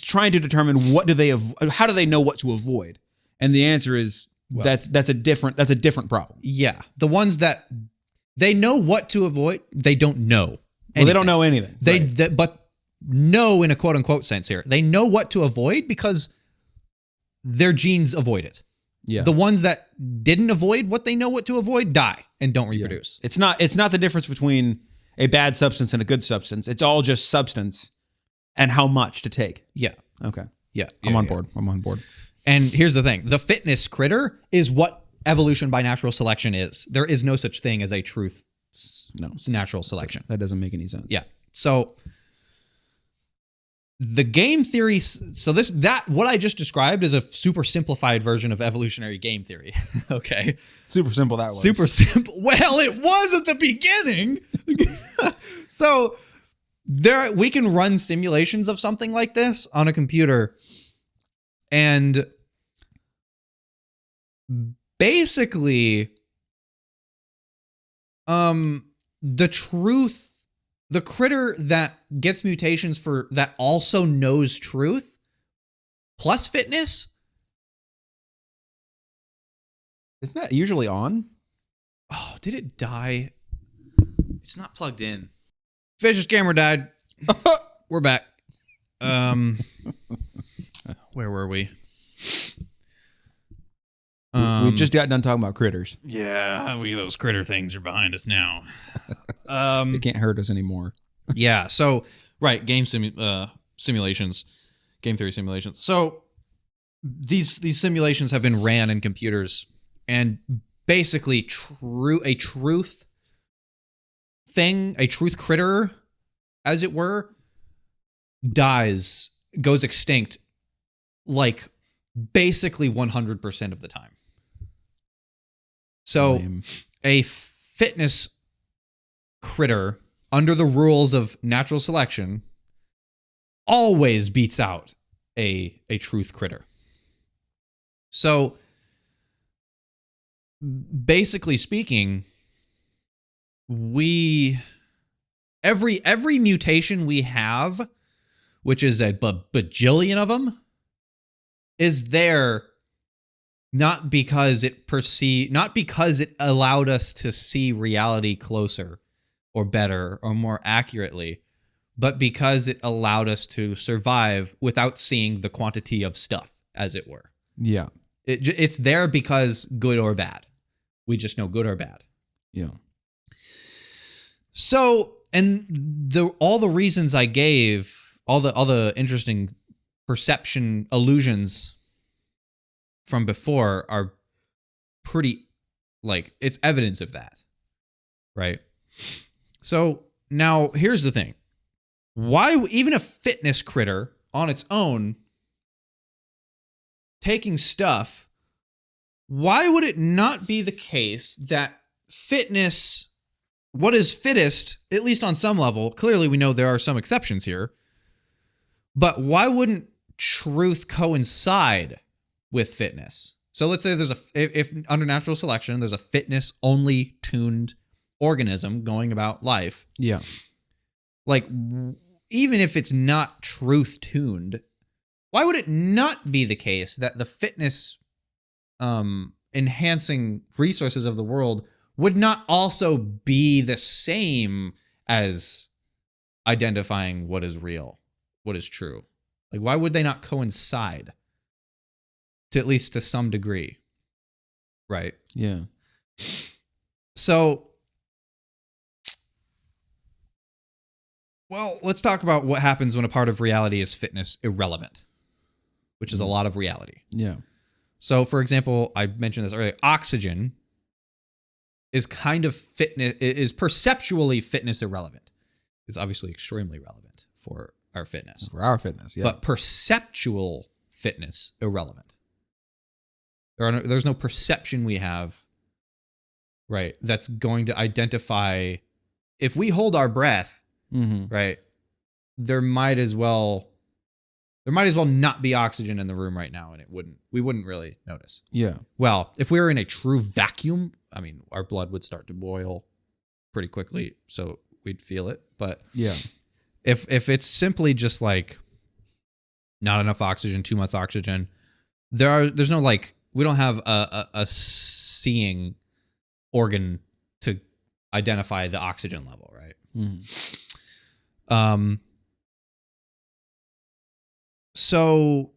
trying to determine how do they know what to avoid? And the answer is that's a different problem. Yeah. The ones that they know what to avoid, they don't know anything. Well, they don't know anything. But know in a quote unquote sense here. They know what to avoid because their genes avoid it. Yeah. The ones that didn't avoid what they know what to avoid die and don't reproduce. Yeah. It's not the difference between a bad substance and a good substance. It's all just substance and how much to take. Yeah. Okay. Yeah. I'm on board. And here's the thing. The fitness critter is what evolution by natural selection is. There is no such thing as a truth natural selection. That doesn't make any sense. Yeah. So the game theory, what I just described is a super simplified version of evolutionary game theory. Okay. Super simple that was. Super simple. Well, it was at the beginning. So we can run simulations of something like this on a computer, and basically The critter that gets mutations for that also knows truth plus fitness. Isn't that usually on? Oh, did it die? It's not plugged in. Fish's camera died. We're back. Where were we? We just got done talking about critters. Yeah, those critter things are behind us now. It can't hurt us anymore. Yeah. So, right, simulations, game theory simulations. So, these simulations have been ran in computers, and basically, a truth critter, as it were, goes extinct, like basically 100% of the time. So, a fitness critter, under the rules of natural selection, always beats out a truth critter. So, basically speaking, every mutation we have, which is a bajillion of them, is there not because it allowed us to see reality closer or better or more accurately, but because it allowed us to survive without seeing the quantity of stuff, as it were. Yeah. It's there because good or bad. We just know good or bad. Yeah. So, and all the reasons I gave, all the interesting perception illusions from before are pretty, like, it's evidence of that, right? So now here's the thing. Why, even a fitness critter on its own taking stuff, why would it not be the case that fitness, what is fittest, at least on some level, clearly we know there are some exceptions here, but why wouldn't truth coincide with fitness? So let's say if under natural selection, there's a fitness only tuned organism going about life. Yeah. Like, even if it's not truth tuned, why would it not be the case that the fitness enhancing resources of the world would not also be the same as identifying what is real, what is true? Like, why would they not coincide? To at least to some degree. Right? Yeah. So, well, let's talk about what happens when a part of reality is fitness irrelevant, which is a lot of reality. Yeah. So, for example, I mentioned this earlier, oxygen is kind of is perceptually fitness irrelevant. It's obviously extremely relevant for our fitness. For our fitness, yeah. But perceptual fitness irrelevant. There's no perception we have, right, that's going to identify, if we hold our breath, right, there might as well not be oxygen in the room right now, and we wouldn't really notice. Yeah. Well, if we were in a true vacuum, I mean, our blood would start to boil pretty quickly, so we'd feel it. But yeah, if it's simply just like not enough oxygen, too much oxygen, there's no, like, we don't have a seeing organ to identify the oxygen level, right? So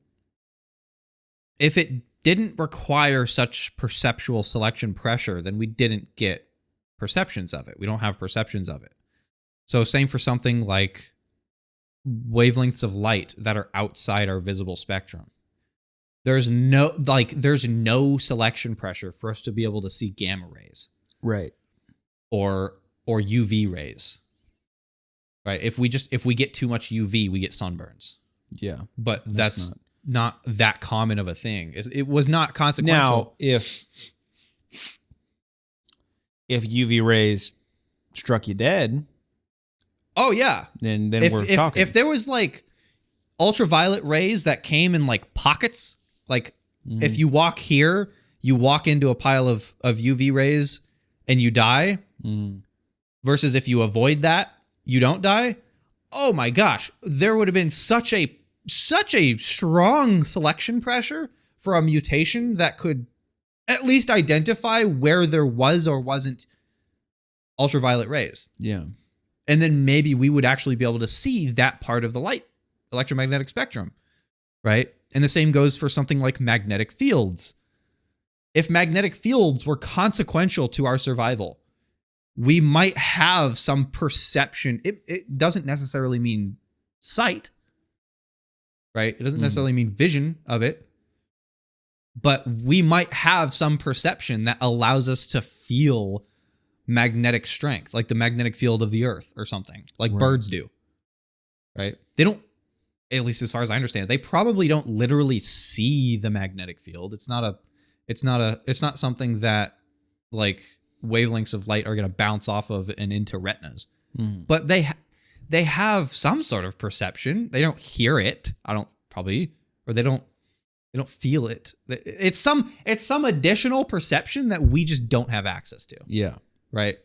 if it didn't require such perceptual selection pressure, then we didn't get perceptions of it. We don't have perceptions of it. So same for something like wavelengths of light that are outside our visible spectrum. There's no selection pressure for us to be able to see gamma rays. Right. Or UV rays. Right? If we get too much UV, we get sunburns. Yeah. But that's not that common of a thing. It was not consequential. Now, if UV rays struck you dead, oh yeah, then we're talking. If there was like ultraviolet rays that came in like pockets, like if you walk here, you walk into a pile of UV rays and you die, Versus if you avoid that, you don't die. Oh my gosh, there would have been such a strong selection pressure for a mutation that could at least identify where there was or wasn't ultraviolet rays. Yeah. And then maybe we would actually be able to see that part of the light electromagnetic spectrum, right? And the same goes for something like magnetic fields. If magnetic fields were consequential to our survival, we might have some perception. It doesn't necessarily mean sight, right? It doesn't necessarily mean vision of it, but we might have some perception that allows us to feel magnetic strength, like the magnetic field of the earth or something, like birds do, right? They don't, at least as far as I understand it, they probably don't literally see the magnetic field. It's not something that like wavelengths of light are going to bounce off of and into retinas. But they have some sort of perception. They don't hear it. They don't feel it. It's some additional perception that we just don't have access to. Yeah. Right.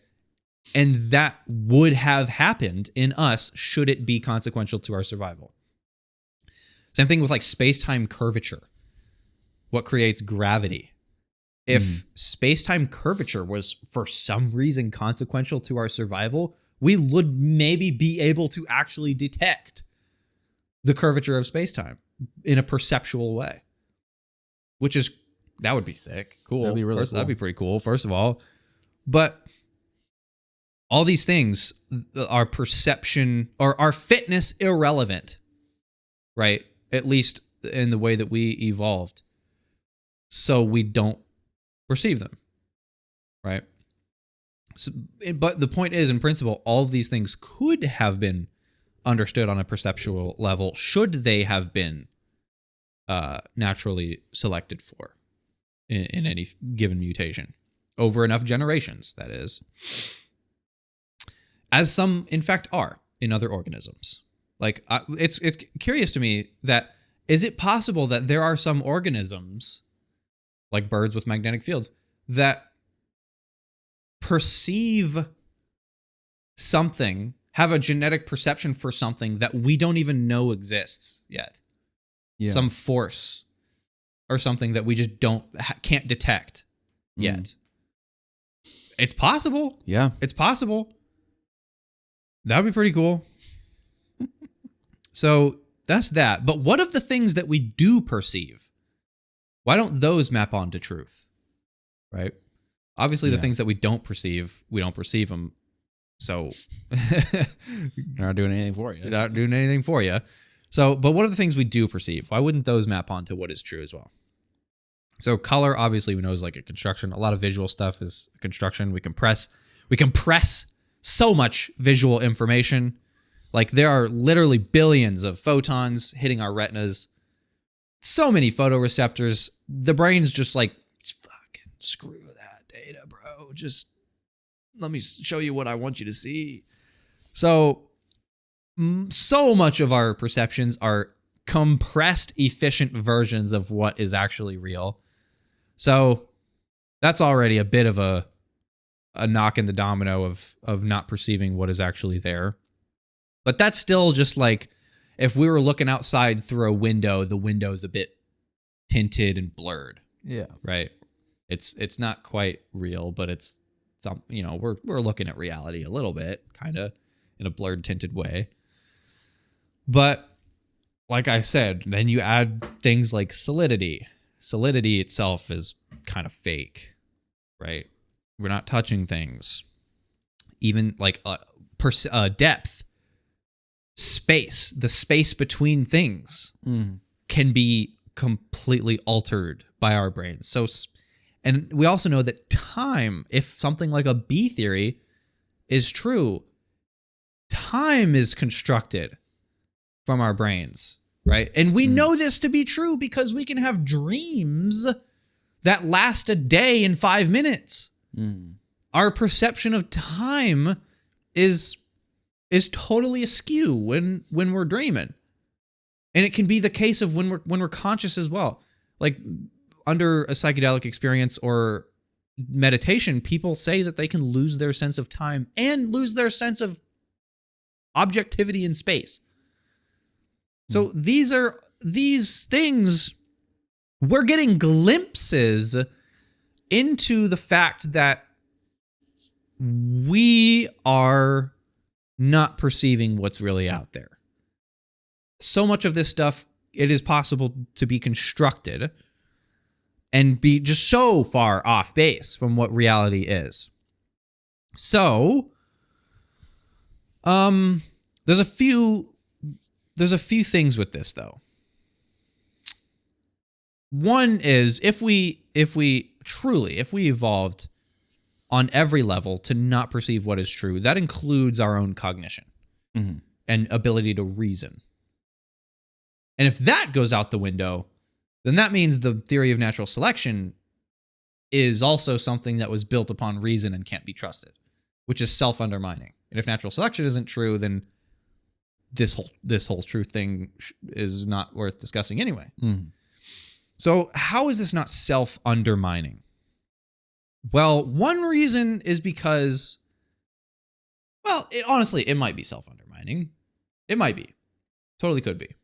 And that would have happened in us should it be consequential to our survival. Same thing with like space-time curvature. What creates gravity? If space-time curvature was for some reason consequential to our survival, we would maybe be able to actually detect the curvature of space-time in a perceptual way. That would be sick. Cool. That'd be really cool. That'd be pretty cool, first of all. But all these things are perception or are fitness irrelevant, right? At least in the way that we evolved. So we don't perceive them, right? So, but the point is, in principle, all of these things could have been understood on a perceptual level should they have been naturally selected for in any given mutation over enough generations, that is. As some, in fact, are in other organisms. Like, it's curious to me that, is it possible that there are some organisms, like birds with magnetic fields, that perceive something, have a genetic perception for something that we don't even know exists yet? Yeah. Some force or something that we just can't detect yet. It's possible. Yeah. It's possible. That would be pretty cool. So that's that. But what of the things that we do perceive? Why don't those map onto truth? Right? Obviously, the things that we don't perceive them. So they're not doing anything for you. They're not doing anything for you. So, but what are the things we do perceive? Why wouldn't those map onto what is true as well? So color, obviously, we know is like a construction. A lot of visual stuff is construction. We compress so much visual information. Like there are literally billions of photons hitting our retinas. So many photoreceptors. The brain's just like, fucking screw that data, bro. Just let me show you what I want you to see. So much of our perceptions are compressed, efficient versions of what is actually real. So that's already a bit of a knock in the domino of not perceiving what is actually there. But that's still just like if we were looking outside through a window, the window's a bit tinted and blurred. Yeah. Right. It's not quite real, but it's some, we're looking at reality a little bit, kind of in a blurred, tinted way. But like I said, then you add things like solidity. Solidity itself is kind of fake, right? We're not touching things. Even like depth, space, the space between things can be completely altered by our brains. So, and we also know that time, if something like a B theory is true, time is constructed from our brains, right? And we know this to be true because we can have dreams that last a day and 5 minutes. Our perception of time is totally askew when we're dreaming. And it can be the case of when we're conscious as well. Like under a psychedelic experience or meditation, people say that they can lose their sense of time and lose their sense of objectivity in space. So these things, we're getting glimpses into the fact that we are not perceiving what's really out there. So much of this stuff, it is possible to be constructed and be just so far off base from what reality is. So, there's a few things with this though. One is if we evolved on every level to not perceive what is true, that includes our own cognition and ability to reason. And if that goes out the window, then that means the theory of natural selection is also something that was built upon reason and can't be trusted, which is self-undermining. And if natural selection isn't true, then this whole truth thing is not worth discussing anyway. So how is this not self-undermining? Well, one reason is because, well, honestly, it might be self-undermining. It might be. Totally could be.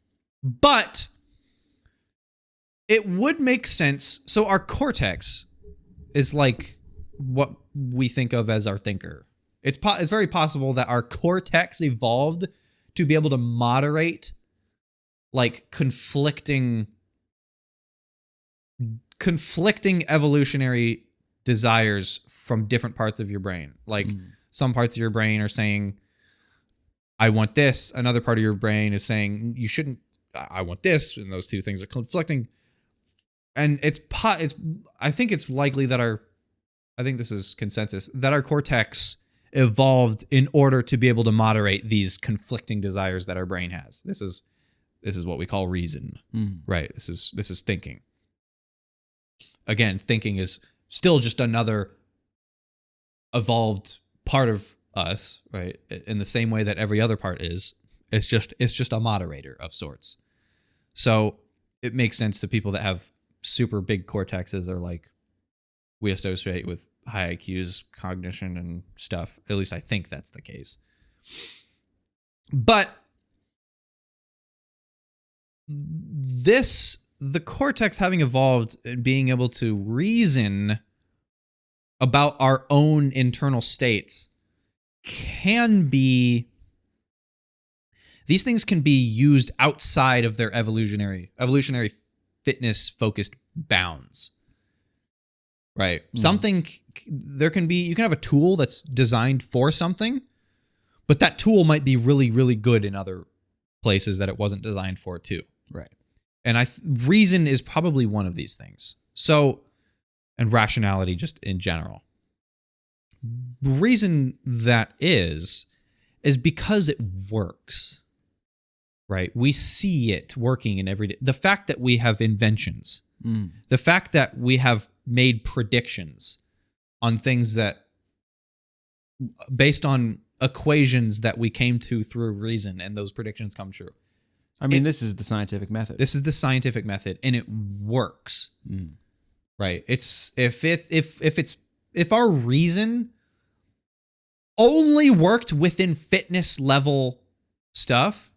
But it would make sense. So our cortex is like what we think of as our thinker. It's very possible that our cortex evolved to be able to moderate like conflicting evolutionary desires from different parts of your brain. Like some parts of your brain are saying, I want this. Another part of your brain is saying, you shouldn't, I want this. And those two things are conflicting. And I think it's likely that I think this is consensus, that our cortex evolved in order to be able to moderate these conflicting desires that our brain has. This is what we call reason, right? This is thinking. Again, thinking is still just another evolved part of us, right? In the same way that every other part is. It's just a moderator of sorts. So it makes sense to people that have super big cortexes are like we associate with high IQs, cognition and stuff. At least I think that's the case. But the cortex having evolved and being able to reason about our own internal states these things can be used outside of their evolutionary fitness focused bounds. Right. Something you can have a tool that's designed for something, but that tool might be really, really good in other places that it wasn't designed for too. Right. And reason is probably one of these things. So, and rationality just in general. The reason that is because it works. Right? We see it working in every day. The fact that we have inventions, the fact that we have made predictions on things that based on equations that we came to through reason, and those predictions come true. I mean, this is the scientific method. This is the scientific method, and it works. Right? It's if our reason only worked within fitness level stuff,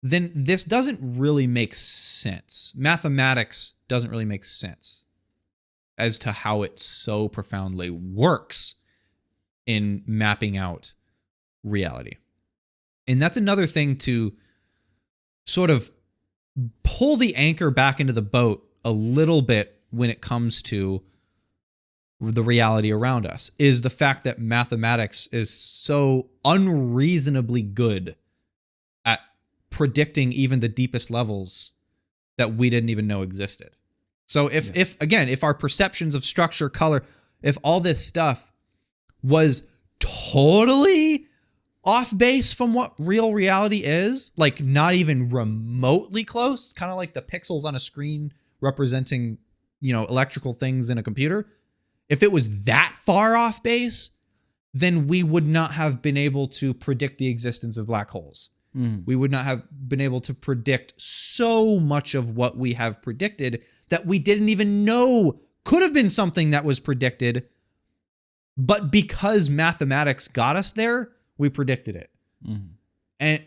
then this doesn't really make sense. Mathematics doesn't really make sense as to how it so profoundly works in mapping out reality. And that's another thing to sort of pull the anchor back into the boat a little bit when it comes to the reality around us, is the fact that mathematics is so unreasonably good at predicting even the deepest levels that we didn't even know existed. So if our perceptions of structure, color, if all this stuff was totally off base from what real reality is, like not even remotely close, kind of like the pixels on a screen representing, electrical things in a computer, if it was that far off base, then we would not have been able to predict the existence of black holes. We would not have been able to predict so much of what we have predicted that we didn't even know could have been something that was predicted But because mathematics got us there, we predicted it. Mm-hmm. And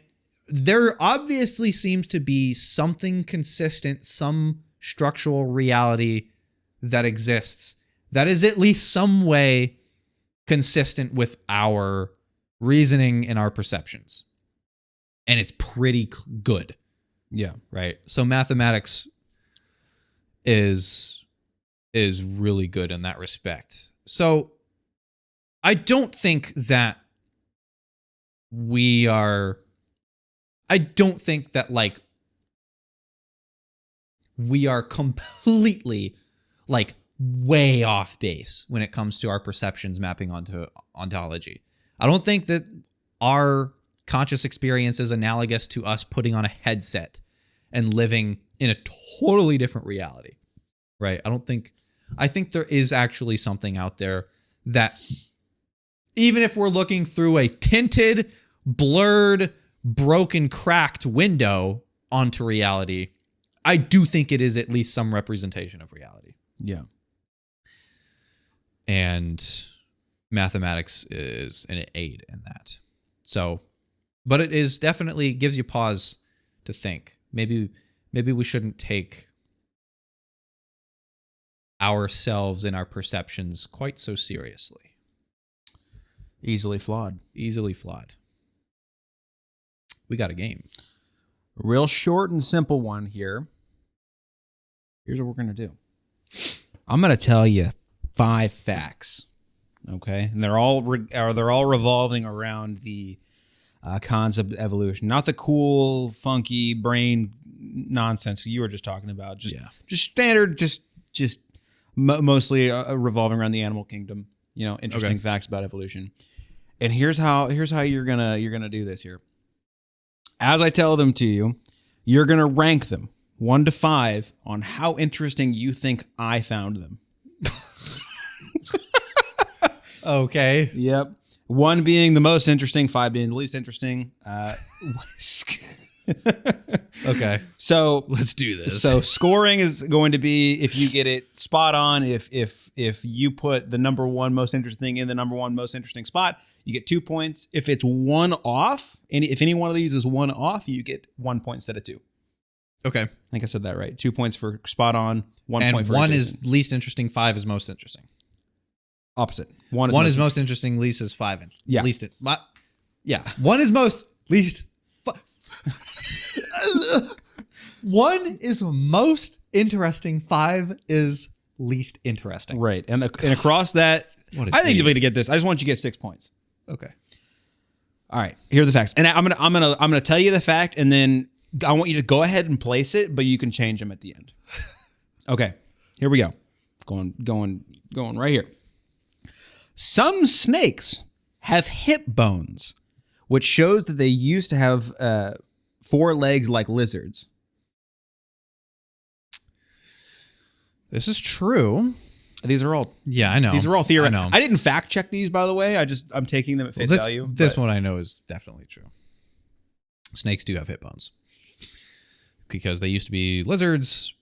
there obviously seems to be something consistent, some structural reality that exists that is at least some way consistent with our reasoning and our perceptions. And it's pretty good. Yeah. Right. So mathematics is really good in that respect. So I don't think that like we are completely like way off base when it comes to our perceptions mapping onto ontology. I don't think that our conscious experience is analogous to us putting on a headset and living in a totally different reality. Right? I think there is actually something out there that even if we're looking through a tinted, blurred, broken, cracked window onto reality, I do think it is at least some representation of reality. Yeah. And mathematics is an aid in that. So, but it is definitely gives you pause to think. Maybe we shouldn't take ourselves and our perceptions quite so seriously. Easily flawed. Easily flawed. We got a game. A real short and simple one here. Here's what we're going to do. I'm going to tell you 5 facts. Okay? And they're all revolving around the concept of evolution. Not the cool, funky brain nonsense you were just talking about. Just standard, just mostly revolving around the animal kingdom. You know, interesting facts about evolution. And here's how you're gonna do this here. As I tell them to you, you're gonna rank them 1 to 5 on how interesting you think I found them. Okay. Yep. 1 being the most interesting, 5 being the least interesting. Okay. So let's do this. So scoring is going to be if you get it spot on. If you put the number 1 most interesting in the number 1 most interesting spot, you get 2 points. If it's 1 off, and if any one of these is 1 off, you get 1 point instead of 2. Okay. I think I said that right. 2 points for spot on. 1 and point for 1 interesting. is least interesting. 5 is most interesting. Opposite. 1 is most interesting. Least is 5. Yeah. Least it. Yeah. 1 is most. Least. 1 is most interesting. 5 is least interesting. Right. And across that, I think you're going to get this. I just want you to get 6 points. Okay. All right. Here are the facts. And I'm gonna tell you the fact, and then I want you to go ahead and place it, but you can change them at the end. Okay. Here we go. Going right here. Some snakes have hip bones, which shows that they used to have 4 legs like lizards. This is true. These are all I know. These are all theory. I know. I didn't fact check these, by the way. I'm taking them at face value. This one I know is definitely true. Snakes do have hip bones because they used to be lizards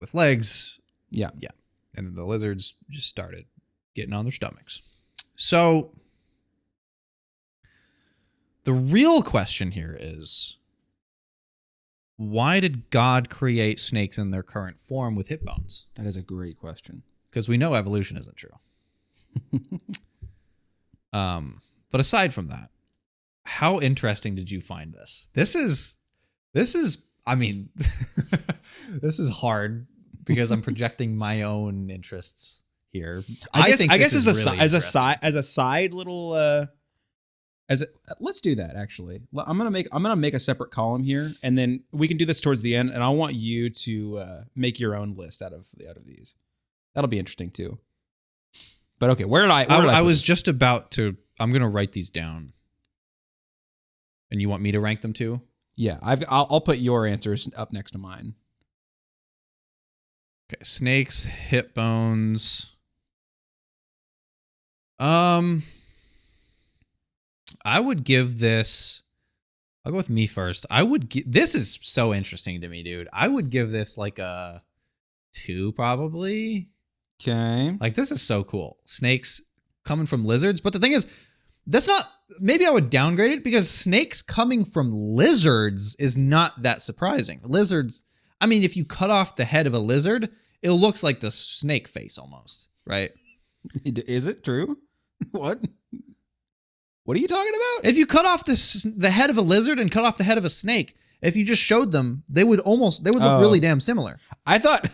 with legs. Yeah. And then the lizards just started getting on their stomachs. So the real question here is, why did God create snakes in their current form with hip bones? That is a great question. Because we know evolution isn't true. But aside from that, how interesting did you find this? This is I mean, this is hard because I'm projecting my own interests here. I guess as a side little let's do that actually. I'm gonna make a separate column here, and then we can do this towards the end. And I want you to make your own list out of these. That'll be interesting too. But okay, I was just about to. I'm gonna write these down, and you want me to rank them too? Yeah, I'll put your answers up next to mine. Okay, snakes, hip bones. I would give this. I'll go with me first. This is so interesting to me, dude. I would give this like a 2 probably. Okay. Like, this is so cool. Snakes coming from lizards. But the thing is, that's not, maybe I would downgrade it because snakes coming from lizards is not that surprising. Lizards, I mean, if you cut off the head of a lizard, it looks like the snake face almost, right? Is it true? What? What are you talking about? If you cut off the head of a lizard and cut off the head of a snake, if you just showed them, they would look really damn similar. I thought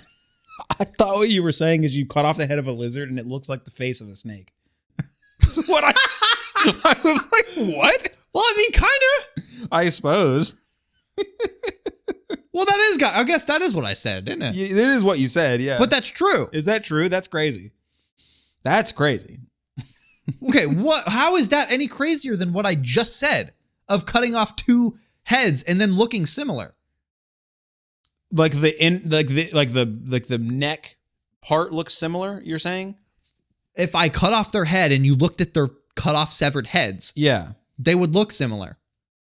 what you were saying is you cut off the head of a lizard and it looks like the face of a snake. That's what I was like, what? Well, I mean, kind of. I suppose. Well, I guess that is what I said, isn't it? It is what you said, yeah. But that's true. Is that true? That's crazy. That's crazy. Okay, how is that any crazier than what I just said of cutting off two heads and then looking similar? Like the neck part looks similar, you're saying? If I cut off their head and you looked at their cut off severed heads, yeah, they would look similar.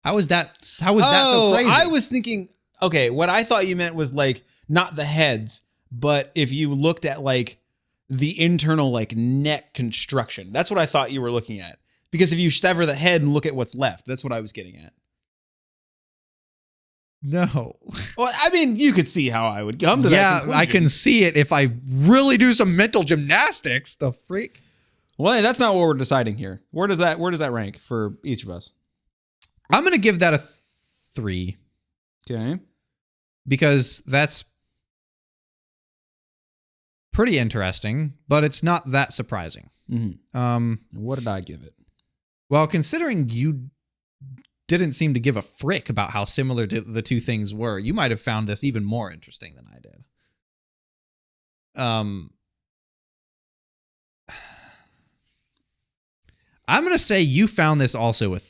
How is that so crazy? I was thinking, okay, what I thought you meant was like not the heads, but if you looked at like the internal like neck construction. That's what I thought you were looking at. Because if you sever the head and look at what's left, that's what I was getting at. No. Well, I mean, you could see how I would come to that conclusion. Yeah, I can see it if I really do some mental gymnastics. The freak. Well, that's not what we're deciding here. Where does that rank for each of us? I'm going to give that a 3. Okay. Because that's pretty interesting, but it's not that surprising. Mm-hmm. What did I give it? Well, considering you didn't seem to give a frick about how similar the two things were, you might have found this even more interesting than I did. I'm going to say you found this also a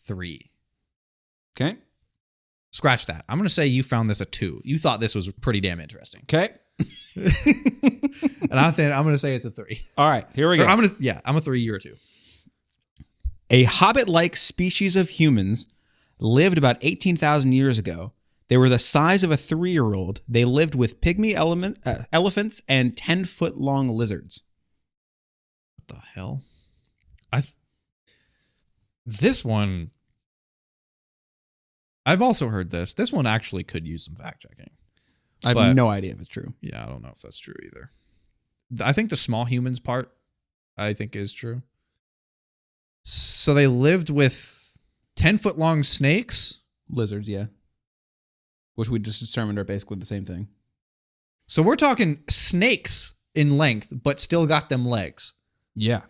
3. Okay. Scratch that. I'm going to say you found this a 2. You thought this was pretty damn interesting. Okay. And I'm going to say it's a 3. All right, here we go. I'm a 3, you're a 2. A hobbit-like species of humans lived about 18,000 years ago. They were the size of a 3-year-old. They lived with pygmy elephants and 10-foot-long lizards. What the hell? This one, I've also heard this. This one actually could use some fact checking. I have no idea if it's true. Yeah, I don't know if that's true either. I think the small humans part, I think, is true. So they lived with 10-foot-long snakes? Lizards, yeah. Which we just determined are basically the same thing. So we're talking snakes in length, but still got them legs. Yeah.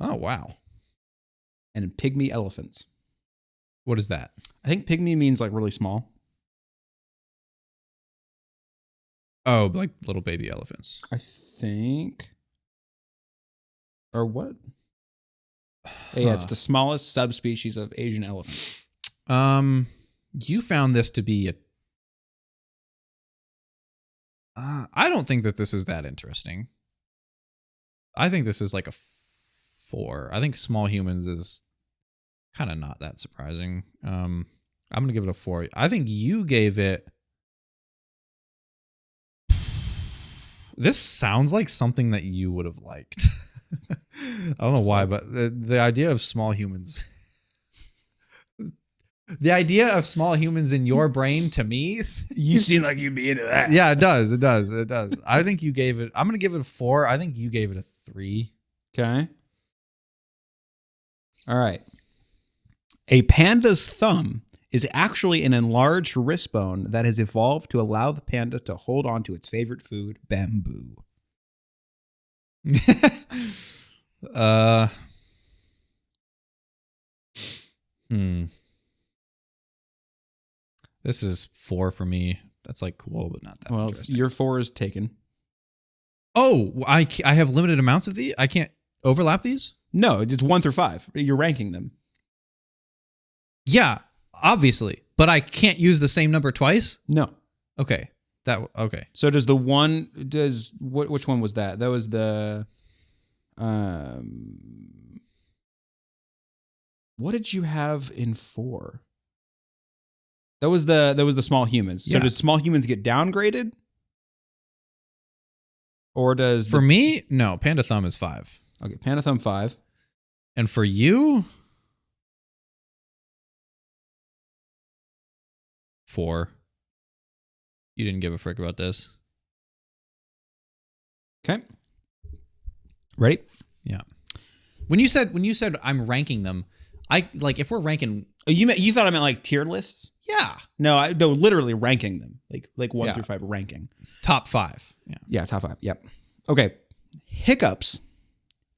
Oh, wow. And pygmy elephants. What is that? I think pygmy means like really small. Oh, like little baby elephants. I think. Or what? Yeah, it's the smallest subspecies of Asian elephant. You found this to be I don't think that this is that interesting. I think this is like a 4. I think small humans is kind of not that surprising. I'm going to give it a 4. I think you gave it. This sounds like something that you would have liked. I don't know why, but the idea of small humans. The idea of small humans in your brain to me. You seem like you'd be into that. Yeah, it does. It does. It does. I think you gave it. I'm going to give it a 4. I think you gave it a 3. Okay. All right. A panda's thumb is actually an enlarged wrist bone that has evolved to allow the panda to hold on to its favorite food, bamboo. This is 4 for me. That's like cool, but not that interesting. Your 4 is taken. Oh, I have limited amounts of these? I can't overlap these? No, it's 1 through 5. You're ranking them. Yeah, obviously. But I can't use the same number twice? No. Okay. Okay. So does the one which one was that? That was the what did you have in 4? That was the small humans. So does small humans get downgraded? Or does For me, no, panda thumb is 5. Okay, panda thumb 5. And for you, 4. You didn't give a frick about this. Okay. Ready? Yeah. When you said I'm ranking them, I like if we're ranking. Oh, you thought I meant like tier lists? Yeah. No, literally ranking them, like 1 Yeah. through 5 ranking. Top 5. Yeah. Yeah, top 5. Yep. Okay. Hiccups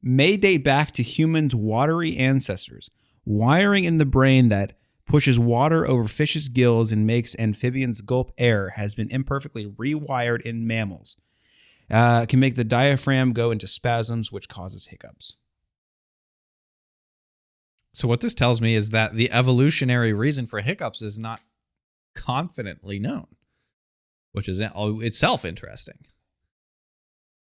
may date back to humans' watery ancestors. Wiring in the brain that pushes water over fish's gills and makes amphibians gulp air has been imperfectly rewired in mammals. Can make the diaphragm go into spasms, which causes hiccups. So what this tells me is that the evolutionary reason for hiccups is not confidently known, which is itself interesting.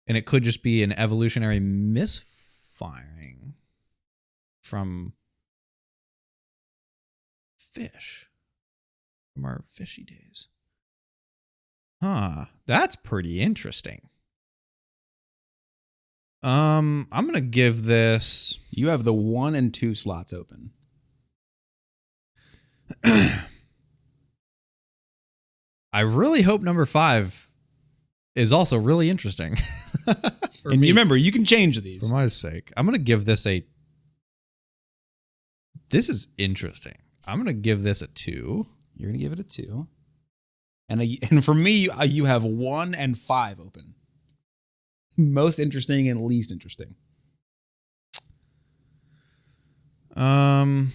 And it could just be an evolutionary misfiring from fish, from our fishy days. Huh, that's pretty interesting. I'm going to give this... You have the 1 and 2 slots open. I really hope number 5 is also really interesting. And remember, you can change these. For my sake, I'm going to give this a... This is interesting. I'm going to give this a 2. You're going to give it a 2. And for me, you have 1 and 5 open. Most interesting and least interesting. Damn.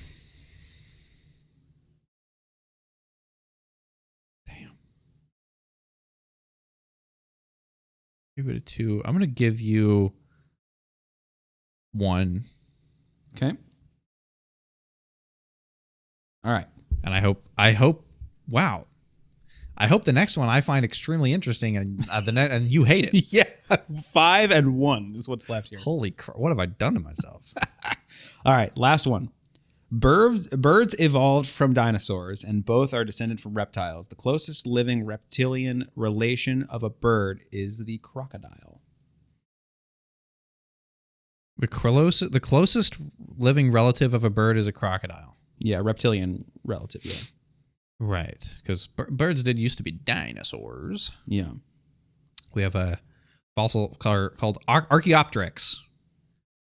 Give it a 2. I'm gonna give you 1. Okay. All right. And I hope. Wow. I hope the next one I find extremely interesting, and and you hate it. Yeah. 5 and 1 is what's left here. Holy crap! What have I done to myself? All right, last one. Birds evolved from dinosaurs, and both are descended from reptiles. The closest living reptilian relation of a bird is the crocodile. The closest living relative of a bird is a crocodile. Yeah, reptilian relative. Yeah. Right, because birds did used to be dinosaurs. Yeah. We have a fossil called Archaeopteryx,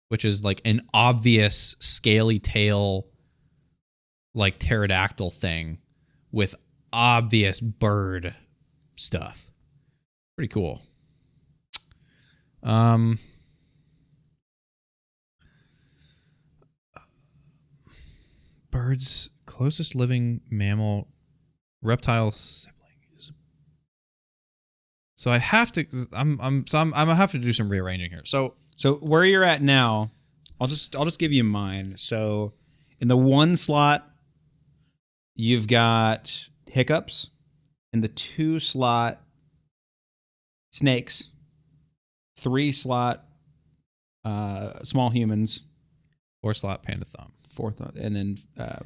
which is like an obvious scaly tail, like pterodactyl thing with obvious bird stuff. Pretty cool. Birds closest living mammal reptile sibling is. So I have to. I'm gonna have to do some rearranging here. So where you're at now, I'll just give you mine. So in the 1 slot, you've got hiccups. In the 2 slot, snakes. 3 slot, small humans. 4 slot panda thumb. 4th, and then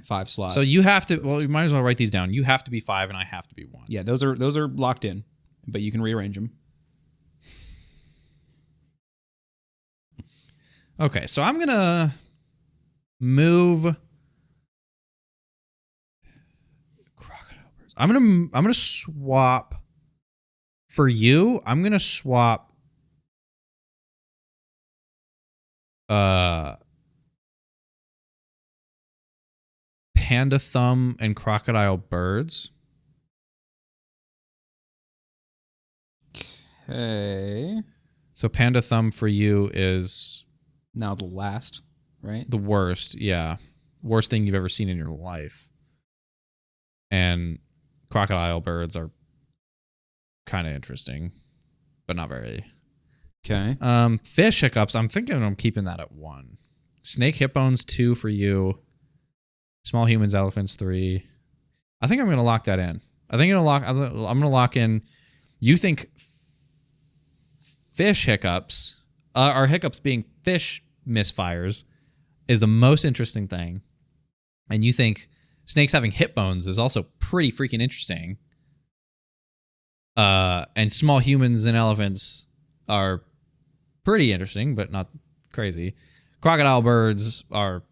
5 slot. So you have to. Well, you might as well write these down. You have to be 5, and I have to be 1. Yeah, those are locked in, but you can rearrange them. Okay, so I'm gonna move crocodile birds. I'm gonna swap for you. I'm gonna swap panda thumb and crocodile birds. Okay. So panda thumb for you is Now the last, right? the worst. Yeah. Worst thing you've ever seen in your life. And crocodile birds are kind of interesting, but not very. Okay. Fish hiccups, I'm thinking I'm keeping that at 1. Snake hip bones 2 for you. Small humans, elephants 3. I think I'm going to lock that in. I'm going to lock in. You think fish hiccups, our hiccups being fish misfires, is the most interesting thing. And you think snakes having hip bones is also pretty freaking interesting. And small humans and elephants are pretty interesting, but not crazy. crocodile birds are,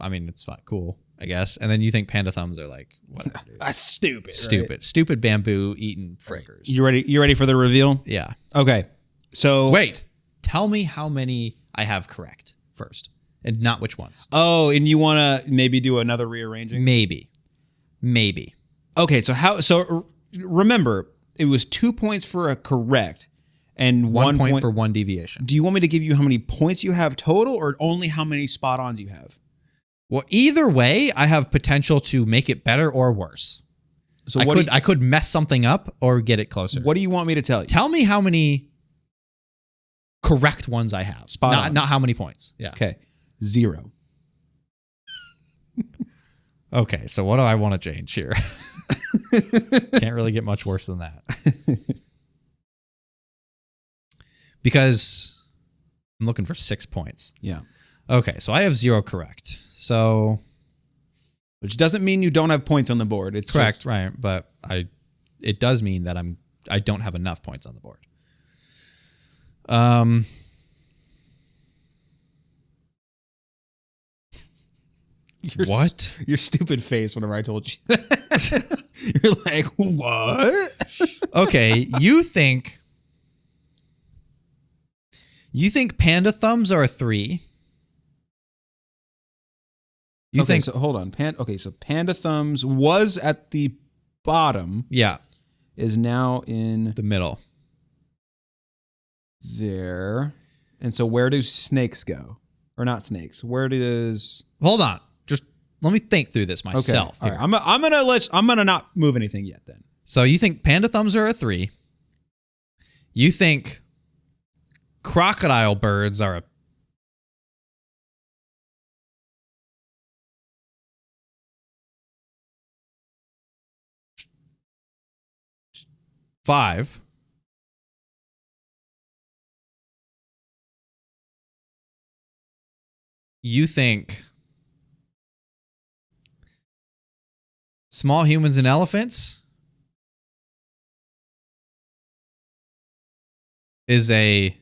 I mean, it's fine, cool, I guess. And then you think panda thumbs are like, whatever, dude. That's stupid. Stupid bamboo eating frickers. You ready for the reveal? Yeah. Okay. So Wait. Tell me how many I have correct first, and not which ones. Oh, and you want to maybe do another rearranging? Maybe. Okay, so remember, it was 2 points for a correct and 1 point for one deviation. Do you want me to give you how many points you have total or only how many spot ons you have? Well, either way, I have potential to make it better or worse. So I could mess something up or get it closer. What do you want me to tell you? Tell me how many correct ones I have. Spot-ons. Not how many points. Yeah. Okay. 0. Okay, so what do I want to change here? Can't really get much worse than that. Because I'm looking for 6 points. Yeah. Okay, so I have 0 correct. So, which doesn't mean you don't have points on the board. It's correct, just, right? But it does mean that I don't have enough points on the board. What? Your stupid face whenever I told you that. You're like, what? Okay, you think panda thumbs are a 3? You think so hold on. So panda thumbs was at the bottom. Yeah. Is now in The middle. there. And so where do snakes go? Or not snakes. Where does Hold on. Just let me think through this myself. All here. right. I'm gonna not move anything yet then. So you think panda thumbs are a 3? You think crocodile birds are a 5? You think small humans and elephants is a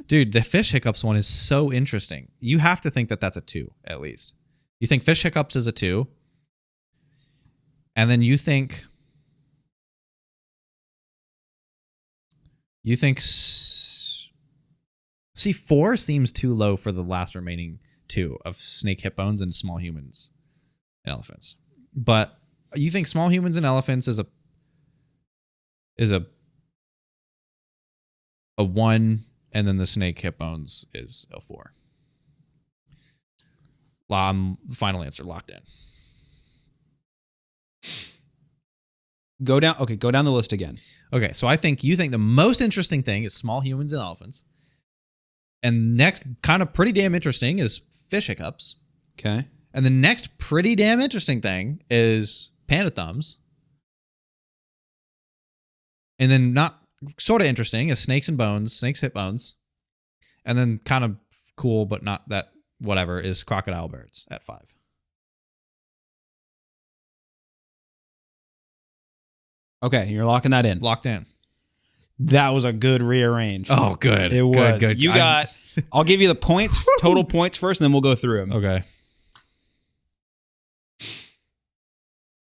dude, the fish hiccups one is so interesting. You have to think that that's a 2 at least. You think fish hiccups is a 2, and then you think see, 4 seems too low for the last remaining 2 of snake hip bones and small humans and elephants. But you think small humans and elephants is a 1, and then the snake hip bones is a 4. Final answer locked in. Go down the list again. Okay, so you think the most interesting thing is small humans and elephants. And next, kind of pretty damn interesting, is fish hiccups. Okay. And the next pretty damn interesting thing is panda thumbs. And then not sort of interesting is snakes hip bones. And then kind of cool, but not that whatever, is crocodile birds at 5. Okay, you're locking that in. Locked in. That was a good rearrange. Oh, good. It was. Good. You got. I'll give you the points, total points first, and then we'll go through them. Okay.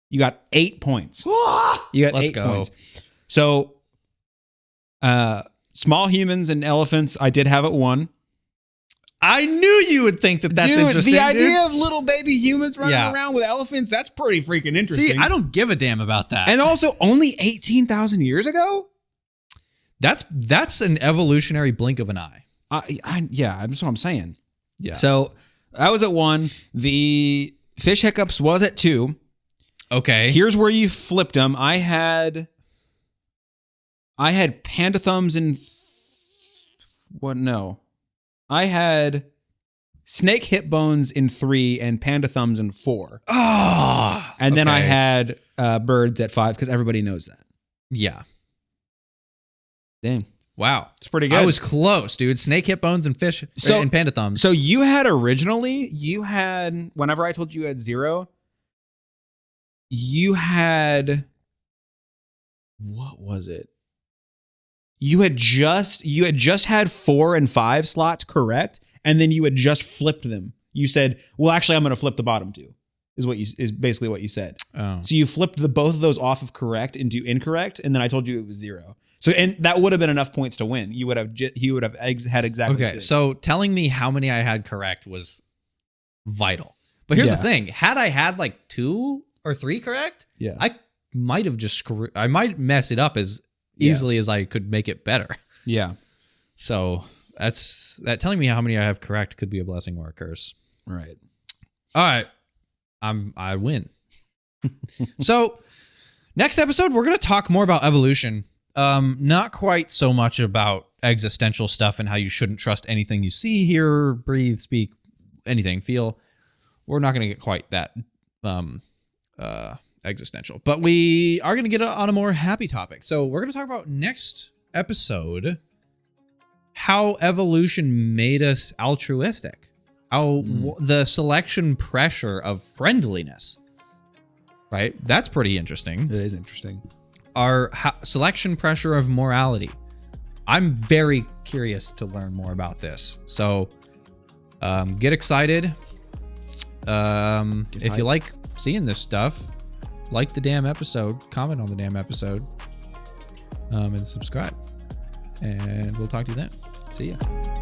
You got 8 points. You got Let's 8 go. points. So, small humans and elephants, I did have at 1. I knew you would think that that's dude, interesting. The idea of little baby humans running Yeah. around with elephants, that's pretty freaking interesting. See, I don't give a damn about that. And also, only 18,000 years ago? That's an evolutionary blink of an eye. Yeah, that's what I'm saying. Yeah. So, I was at 1. The fish hiccups was at 2. Okay. Here's where you flipped them. I had panda thumbs in what? No, I had snake hip bones in 3 and panda thumbs in 4. Oh, And then I okay. had birds at 5 because everybody knows that. Yeah. Damn, Wow. it's pretty good. I was close, dude. Snake hip bones and fish and panda thumbs. So you had whenever I told you had 0, you had what was it? You had just had 4 and 5 slots correct, and then you had just flipped them. You said, "Well, actually, I'm going to flip the bottom 2." Is basically what you said. Oh. So you flipped both of those off of correct into incorrect, and then I told you it was 0. So and that would have been enough points to win. He would have had exactly Okay, 6. so telling me how many I had correct was vital. But here's the thing: had I had like 2 or 3 correct, I might have just I might mess it up as easily as I could make it better. Yeah. So that telling me how many I have correct could be a blessing or a curse. Right. All right, I win. So next episode, we're gonna talk more about evolution. Not quite so much about existential stuff and how you shouldn't trust anything you see, hear, breathe, speak, anything, feel. We're not going to get quite that existential, but we are going to get on a more happy topic. So we're going to talk about next episode how evolution made us altruistic, how the selection pressure of friendliness, right? That's pretty interesting. It is interesting. Our selection pressure of morality. I'm very curious to learn more about this. So get excited. If you like seeing this stuff, like the damn episode, comment on the damn episode, and subscribe. And we'll talk to you then. See ya.